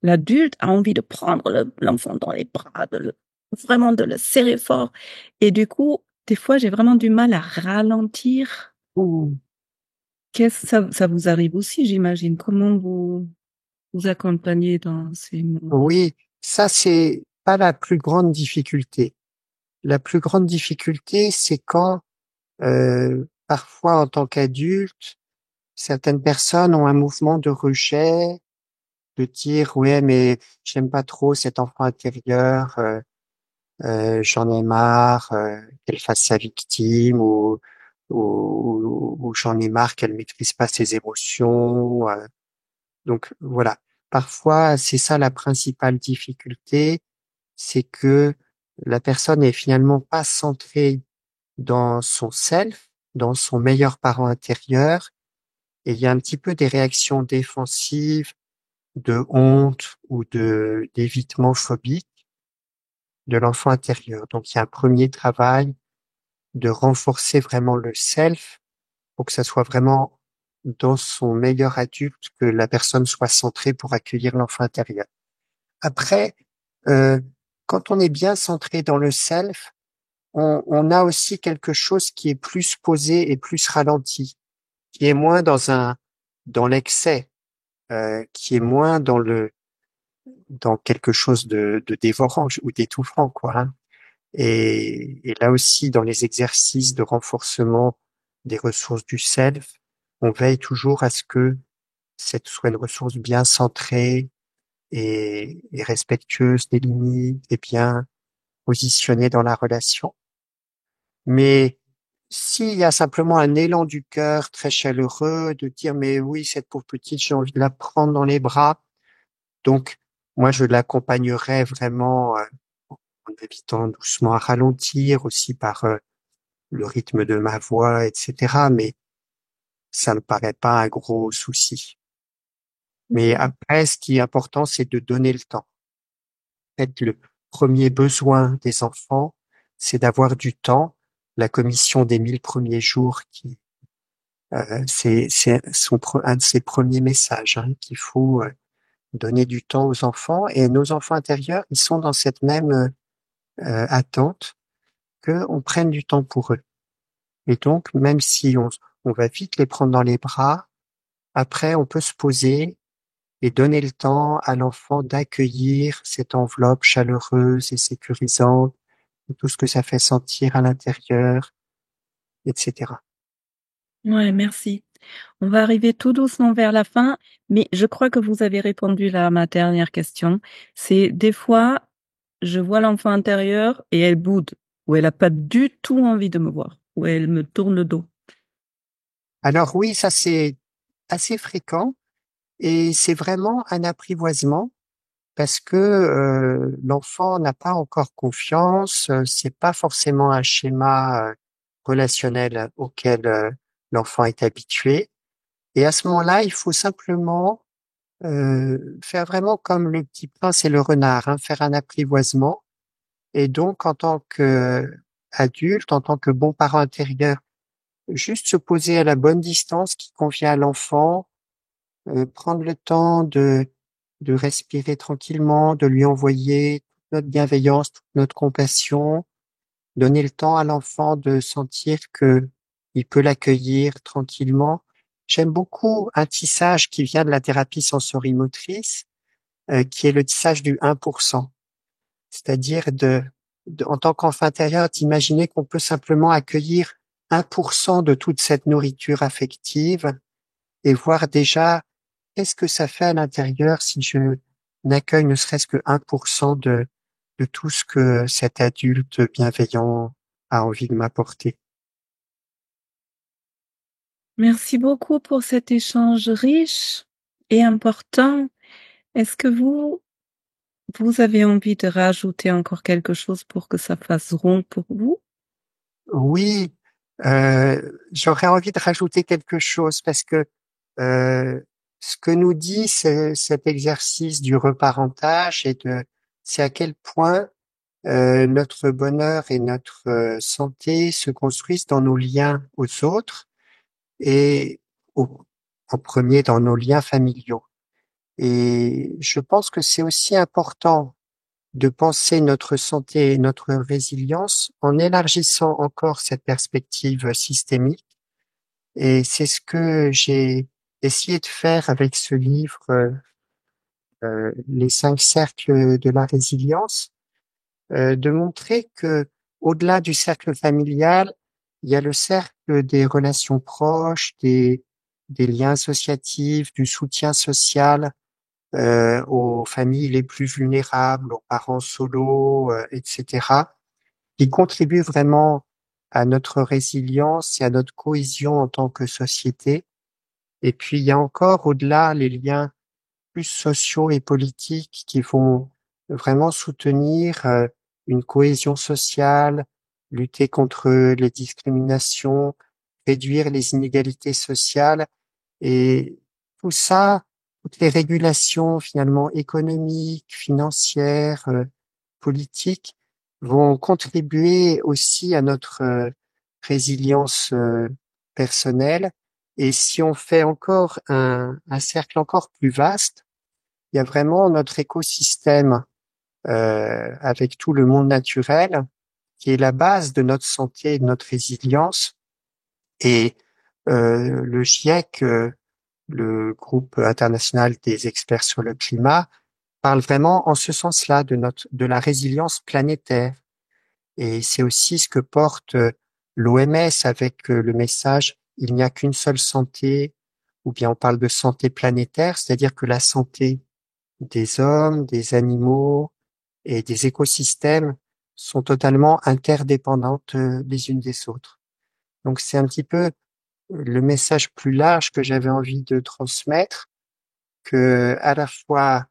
l'adulte a envie de prendre l'enfant dans les bras, vraiment de le serrer fort. Et du coup, des fois, j'ai vraiment du mal à ralentir. Ou qu'est-ce ça vous arrive aussi, j'imagine. Comment vous accompagnez dans ces moments? Oui, ça c'est pas la plus grande difficulté. La plus grande difficulté, c'est quand parfois en tant qu'adulte, certaines personnes ont un mouvement de rejet, de dire ouais mais j'aime pas trop cet enfant intérieur, j'en ai marre qu'elle fasse sa victime ou j'en ai marre qu'elle maîtrise pas ses émotions. Donc voilà, parfois c'est ça la principale difficulté, c'est que la personne est finalement pas centrée dans son self, dans son meilleur parent intérieur, et il y a un petit peu des réactions défensives, de honte ou de d'évitement phobique de l'enfant intérieur. Donc il y a un premier travail de renforcer vraiment le self pour que ça soit vraiment dans son meilleur adulte, que la personne soit centrée pour accueillir l'enfant intérieur. Après, euh, quand on est bien centré dans le self, on a aussi quelque chose qui est plus posé et plus ralenti, qui est moins dans l'excès, qui est moins dans quelque chose de dévorant ou d'étouffant, quoi, hein. Et là aussi, dans les exercices de renforcement des ressources du self, on veille toujours à ce que cette soit une ressource bien centrée et respectueuse des limites et bien positionnée dans la relation. Mais s'il y a simplement un élan du cœur très chaleureux de dire mais oui, cette pauvre petite, j'ai envie de la prendre dans les bras, donc moi je l'accompagnerais vraiment en évitant doucement à ralentir aussi par le rythme de ma voix, etc. Mais ça ne paraît pas un gros souci. Mais après, ce qui est important, c'est de donner le temps. En fait, le premier besoin des enfants, c'est d'avoir du temps. La commission des 1000 premiers jours, un de ses premiers messages, hein, qu'il faut donner du temps aux enfants. Et nos enfants intérieurs, ils sont dans cette même attente qu'on prenne du temps pour eux. Et donc, même si on va vite les prendre dans les bras, après, on peut se poser et donner le temps à l'enfant d'accueillir cette enveloppe chaleureuse et sécurisante, tout ce que ça fait sentir à l'intérieur, etc. Ouais, merci. On va arriver tout doucement vers la fin, mais je crois que vous avez répondu là à ma dernière question. C'est des fois, je vois l'enfant intérieur et elle boude, ou elle a pas du tout envie de me voir, ou elle me tourne le dos. Alors oui, ça c'est assez fréquent et c'est vraiment un apprivoisement parce que l'enfant n'a pas encore confiance, c'est pas forcément un schéma relationnel auquel l'enfant est habitué. Et à ce moment-là, il faut simplement faire vraiment comme le petit prince et le renard, hein, faire un apprivoisement. Et donc, en tant que adulte, en tant que bon parent intérieur, juste se poser à la bonne distance qui convient à l'enfant, prendre le temps de respirer tranquillement, de lui envoyer toute notre bienveillance, toute notre compassion, donner le temps à l'enfant de sentir que il peut l'accueillir tranquillement. J'aime beaucoup un tissage qui vient de la thérapie sensorimotrice, qui est le tissage du 1%. C'est-à-dire en tant qu'enfant intérieur, d'imaginer qu'on peut simplement accueillir 1% de toute cette nourriture affective et voir déjà qu'est-ce que ça fait à l'intérieur si je n'accueille ne serait-ce que 1% de tout ce que cet adulte bienveillant a envie de m'apporter. Merci beaucoup pour cet échange riche et important. Est-ce que vous avez envie de rajouter encore quelque chose pour que ça fasse rond pour vous? Oui, j'aurais envie de rajouter quelque chose parce que euh, ce que nous dit cet exercice du reparentage c'est à quel point notre bonheur et notre santé se construisent dans nos liens aux autres et en premier dans nos liens familiaux. Et je pense que c'est aussi important de penser notre santé et notre résilience en élargissant encore cette perspective systémique. Et c'est ce que j'ai essayé de faire avec ce livre, Les 5 cercles de la résilience, de montrer que au-delà du cercle familial, il y a le cercle des relations proches, des liens associatifs, du soutien social, aux familles les plus vulnérables, aux parents solos, etc., qui contribuent vraiment à notre résilience et à notre cohésion en tant que société. Et puis, il y a encore au-delà les liens plus sociaux et politiques qui vont vraiment soutenir une cohésion sociale, lutter contre les discriminations, réduire les inégalités sociales et tout ça, toutes les régulations finalement économiques, financières, politiques vont contribuer aussi à notre résilience personnelle. Et si on fait encore un cercle encore plus vaste, il y a vraiment notre écosystème avec tout le monde naturel qui est la base de notre santé et de notre résilience. Et le GIEC, le groupe international des experts sur le climat, parle vraiment en ce sens-là de la résilience planétaire. Et c'est aussi ce que porte l'OMS avec le message «Il n'y a qu'une seule santé», ou bien on parle de santé planétaire, c'est-à-dire que la santé des hommes, des animaux et des écosystèmes sont totalement interdépendantes les unes des autres. Donc c'est un petit peu le message plus large que j'avais envie de transmettre, que à la fois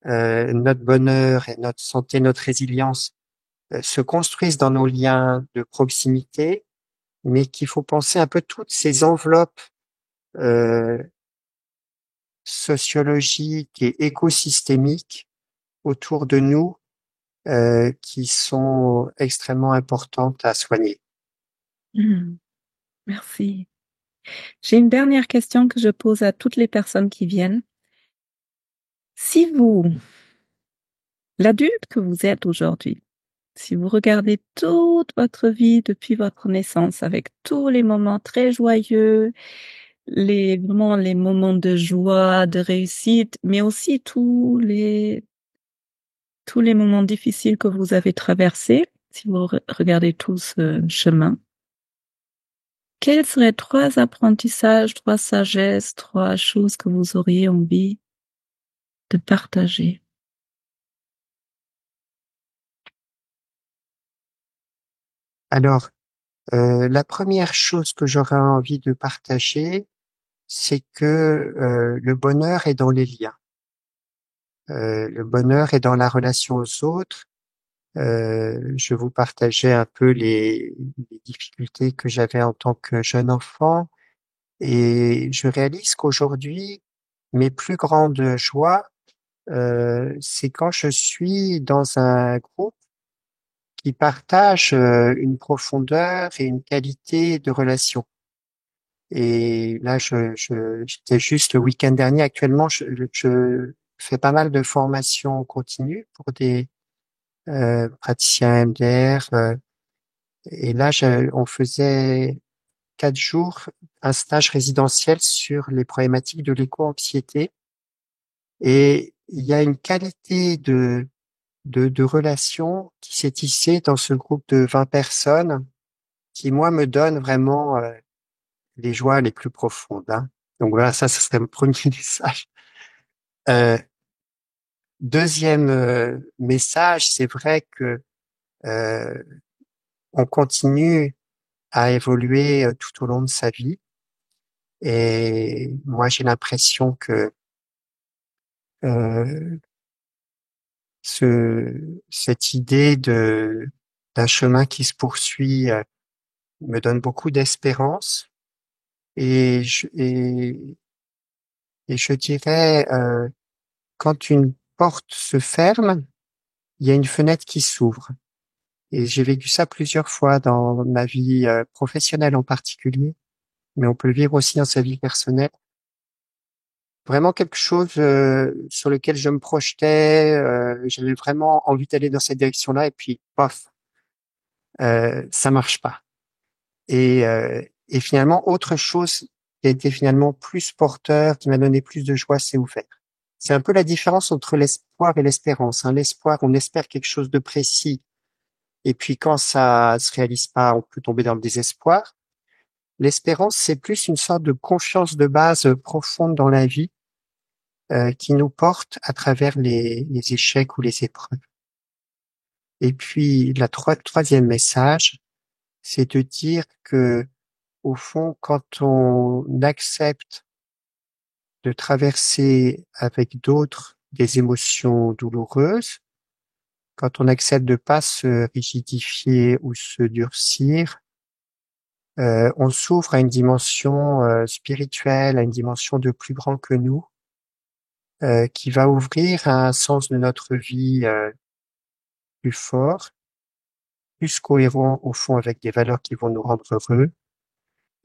notre bonheur et notre santé, notre résilience se construisent dans nos liens de proximité, mais qu'il faut penser un peu toutes ces enveloppes euh, sociologiques et écosystémiques autour de nous qui sont extrêmement importantes à soigner. Merci. J'ai une dernière question que je pose à toutes les personnes qui viennent. Si vous, l'adulte que vous êtes aujourd'hui, si vous regardez toute votre vie depuis votre naissance avec tous les moments très joyeux, vraiment les moments de joie, de réussite, mais aussi tous les moments difficiles que vous avez traversés, si vous regardez tout ce chemin, quels seraient 3 apprentissages, 3 sagesses, 3 choses que vous auriez envie de partager? Alors, la première chose que j'aurais envie de partager, c'est que le bonheur est dans les liens. Le bonheur est dans la relation aux autres. Je vous partageais un peu les difficultés que j'avais en tant que jeune enfant, et je réalise qu'aujourd'hui, mes plus grandes joies, c'est quand je suis dans un groupe qui partage une profondeur et une qualité de relation. Et là, j'étais juste le week-end dernier. Actuellement, je fais pas mal de formations continues pour des praticiens MDR. Et là, on faisait 4 jours un stage résidentiel sur les problématiques de l'éco-anxiété. Et il y a une qualité de relation qui s'est tissée dans ce groupe de 20 personnes qui, moi, me donne vraiment les joies les plus profondes, hein. Donc voilà, ça serait mon premier message. Euh, Deuxième message, c'est vrai que euh, on continue à évoluer tout au long de sa vie. Et moi, j'ai l'impression que euh, cette idée d'un chemin qui se poursuit me donne beaucoup d'espérance. Et je dirais, quand une porte se ferme, il y a une fenêtre qui s'ouvre. Et j'ai vécu ça plusieurs fois dans ma vie professionnelle en particulier, mais on peut le vivre aussi dans sa vie personnelle. Vraiment quelque chose sur lequel je me projetais, j'avais vraiment envie d'aller dans cette direction-là, et puis paf, ça marche pas. Et finalement, autre chose qui a été finalement plus porteur, qui m'a donné plus de joie, s'est ouvert. C'est un peu la différence entre l'espoir et l'espérance, hein. L'espoir, on espère quelque chose de précis, et puis quand ça se réalise pas, on peut tomber dans le désespoir. L'espérance, c'est plus une sorte de confiance de base profonde dans la vie, qui nous porte à travers les échecs ou les épreuves. Et puis, troisième message, c'est de dire que, au fond, quand on accepte de traverser avec d'autres des émotions douloureuses, quand on accepte de pas se rigidifier ou se durcir, on s'ouvre à une dimension spirituelle, à une dimension de plus grand que nous, qui va ouvrir un sens de notre vie plus fort, plus cohérent au fond avec des valeurs qui vont nous rendre heureux,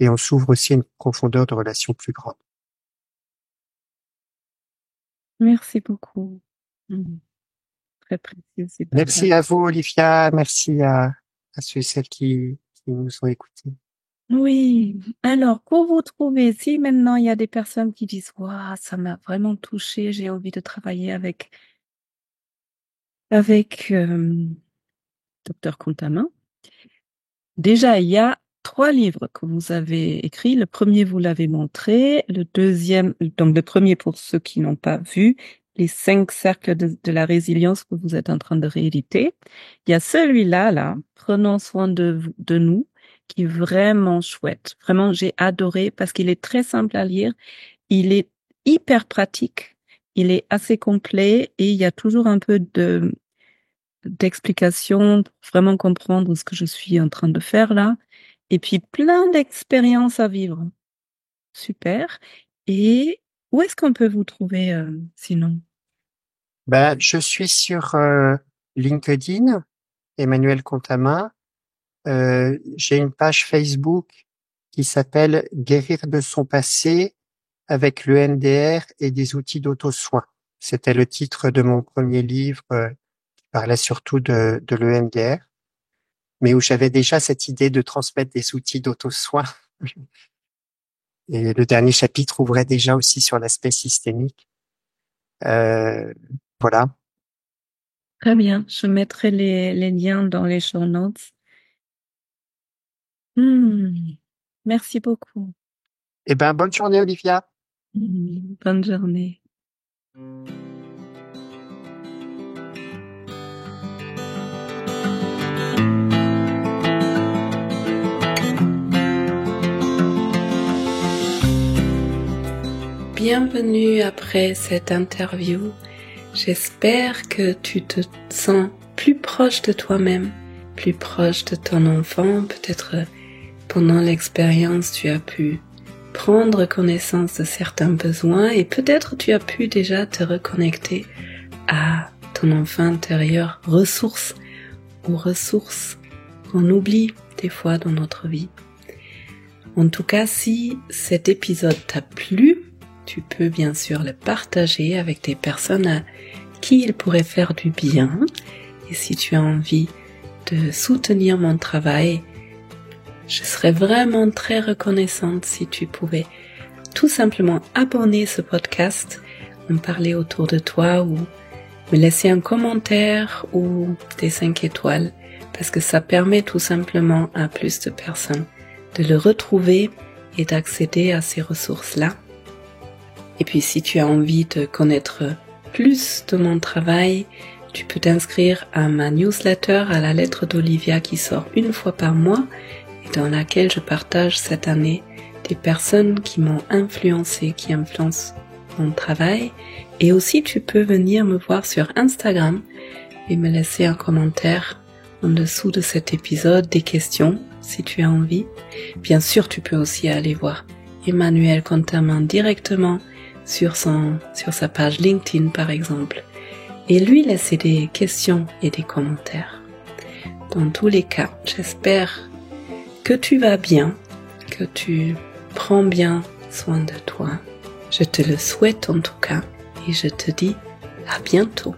et on s'ouvre aussi à une profondeur de relation plus grande. Merci beaucoup. Mmh. Très précis ces Merci partages. à vous, Olivia. Merci à ceux et celles qui nous ont écoutés. Oui, alors pour vous trouver, si maintenant il y a des personnes qui disent: «Waouh, ça m'a vraiment touché, j'ai envie de travailler avec docteur Contamin». Déjà, il y a 3 livres que vous avez écrits. Le premier vous l'avez montré, le deuxième, donc le premier pour ceux qui n'ont pas vu, Les 5 cercles de la résilience que vous êtes en train de rééditer. Il y a celui-là, là, Prenons soin de nous, qui est vraiment chouette. Vraiment, j'ai adoré parce qu'il est très simple à lire, il est hyper pratique, il est assez complet et il y a toujours un peu d'explications pour vraiment comprendre ce que je suis en train de faire là. Et puis plein d'expériences à vivre. Super. Et où est-ce qu'on peut vous trouver sinon? Ben, je suis sur LinkedIn, Emmanuel Contamin. J'ai une page Facebook qui s'appelle Guérir de son passé avec le MDR et des outils d'auto-soin. C'était le titre de mon premier livre, qui parlait surtout de l'EMDR, mais où j'avais déjà cette idée de transmettre des outils d'auto-soin. Et le dernier chapitre ouvrait déjà aussi sur l'aspect systémique. Euh, voilà. Très bien. Je mettrai les liens dans les show notes. Hmm. Merci beaucoup. Eh ben, bonne journée, Olivia. Bonne journée. Bienvenue après cette interview. J'espère que tu te sens plus proche de toi-même, plus proche de ton enfant. Peut-être pendant l'expérience, tu as pu prendre connaissance de certains besoins et peut-être tu as pu déjà te reconnecter à ton enfant intérieur, ressources qu'on oublie des fois dans notre vie. En tout cas, si cet épisode t'a plu, tu peux bien sûr le partager avec des personnes à qui il pourrait faire du bien. Et si tu as envie de soutenir mon travail, je serais vraiment très reconnaissante si tu pouvais tout simplement abonner ce podcast, en parler autour de toi ou me laisser un commentaire ou des 5 étoiles, parce que ça permet tout simplement à plus de personnes de le retrouver et d'accéder à ces ressources-là. Et puis si tu as envie de connaître plus de mon travail, tu peux t'inscrire à ma newsletter à la lettre d'Olivia qui sort une fois par mois et dans laquelle je partage cette année des personnes qui m'ont influencé, qui influencent mon travail. Et aussi tu peux venir me voir sur Instagram et me laisser un commentaire en dessous de cet épisode, des questions si tu as envie. Bien sûr, tu peux aussi aller voir Emmanuel Contermain directement sur sa page LinkedIn par exemple, et lui laisser des questions et des commentaires. Dans tous les cas, j'espère que tu vas bien, que tu prends bien soin de toi. Je te le souhaite en tout cas, et je te dis à bientôt.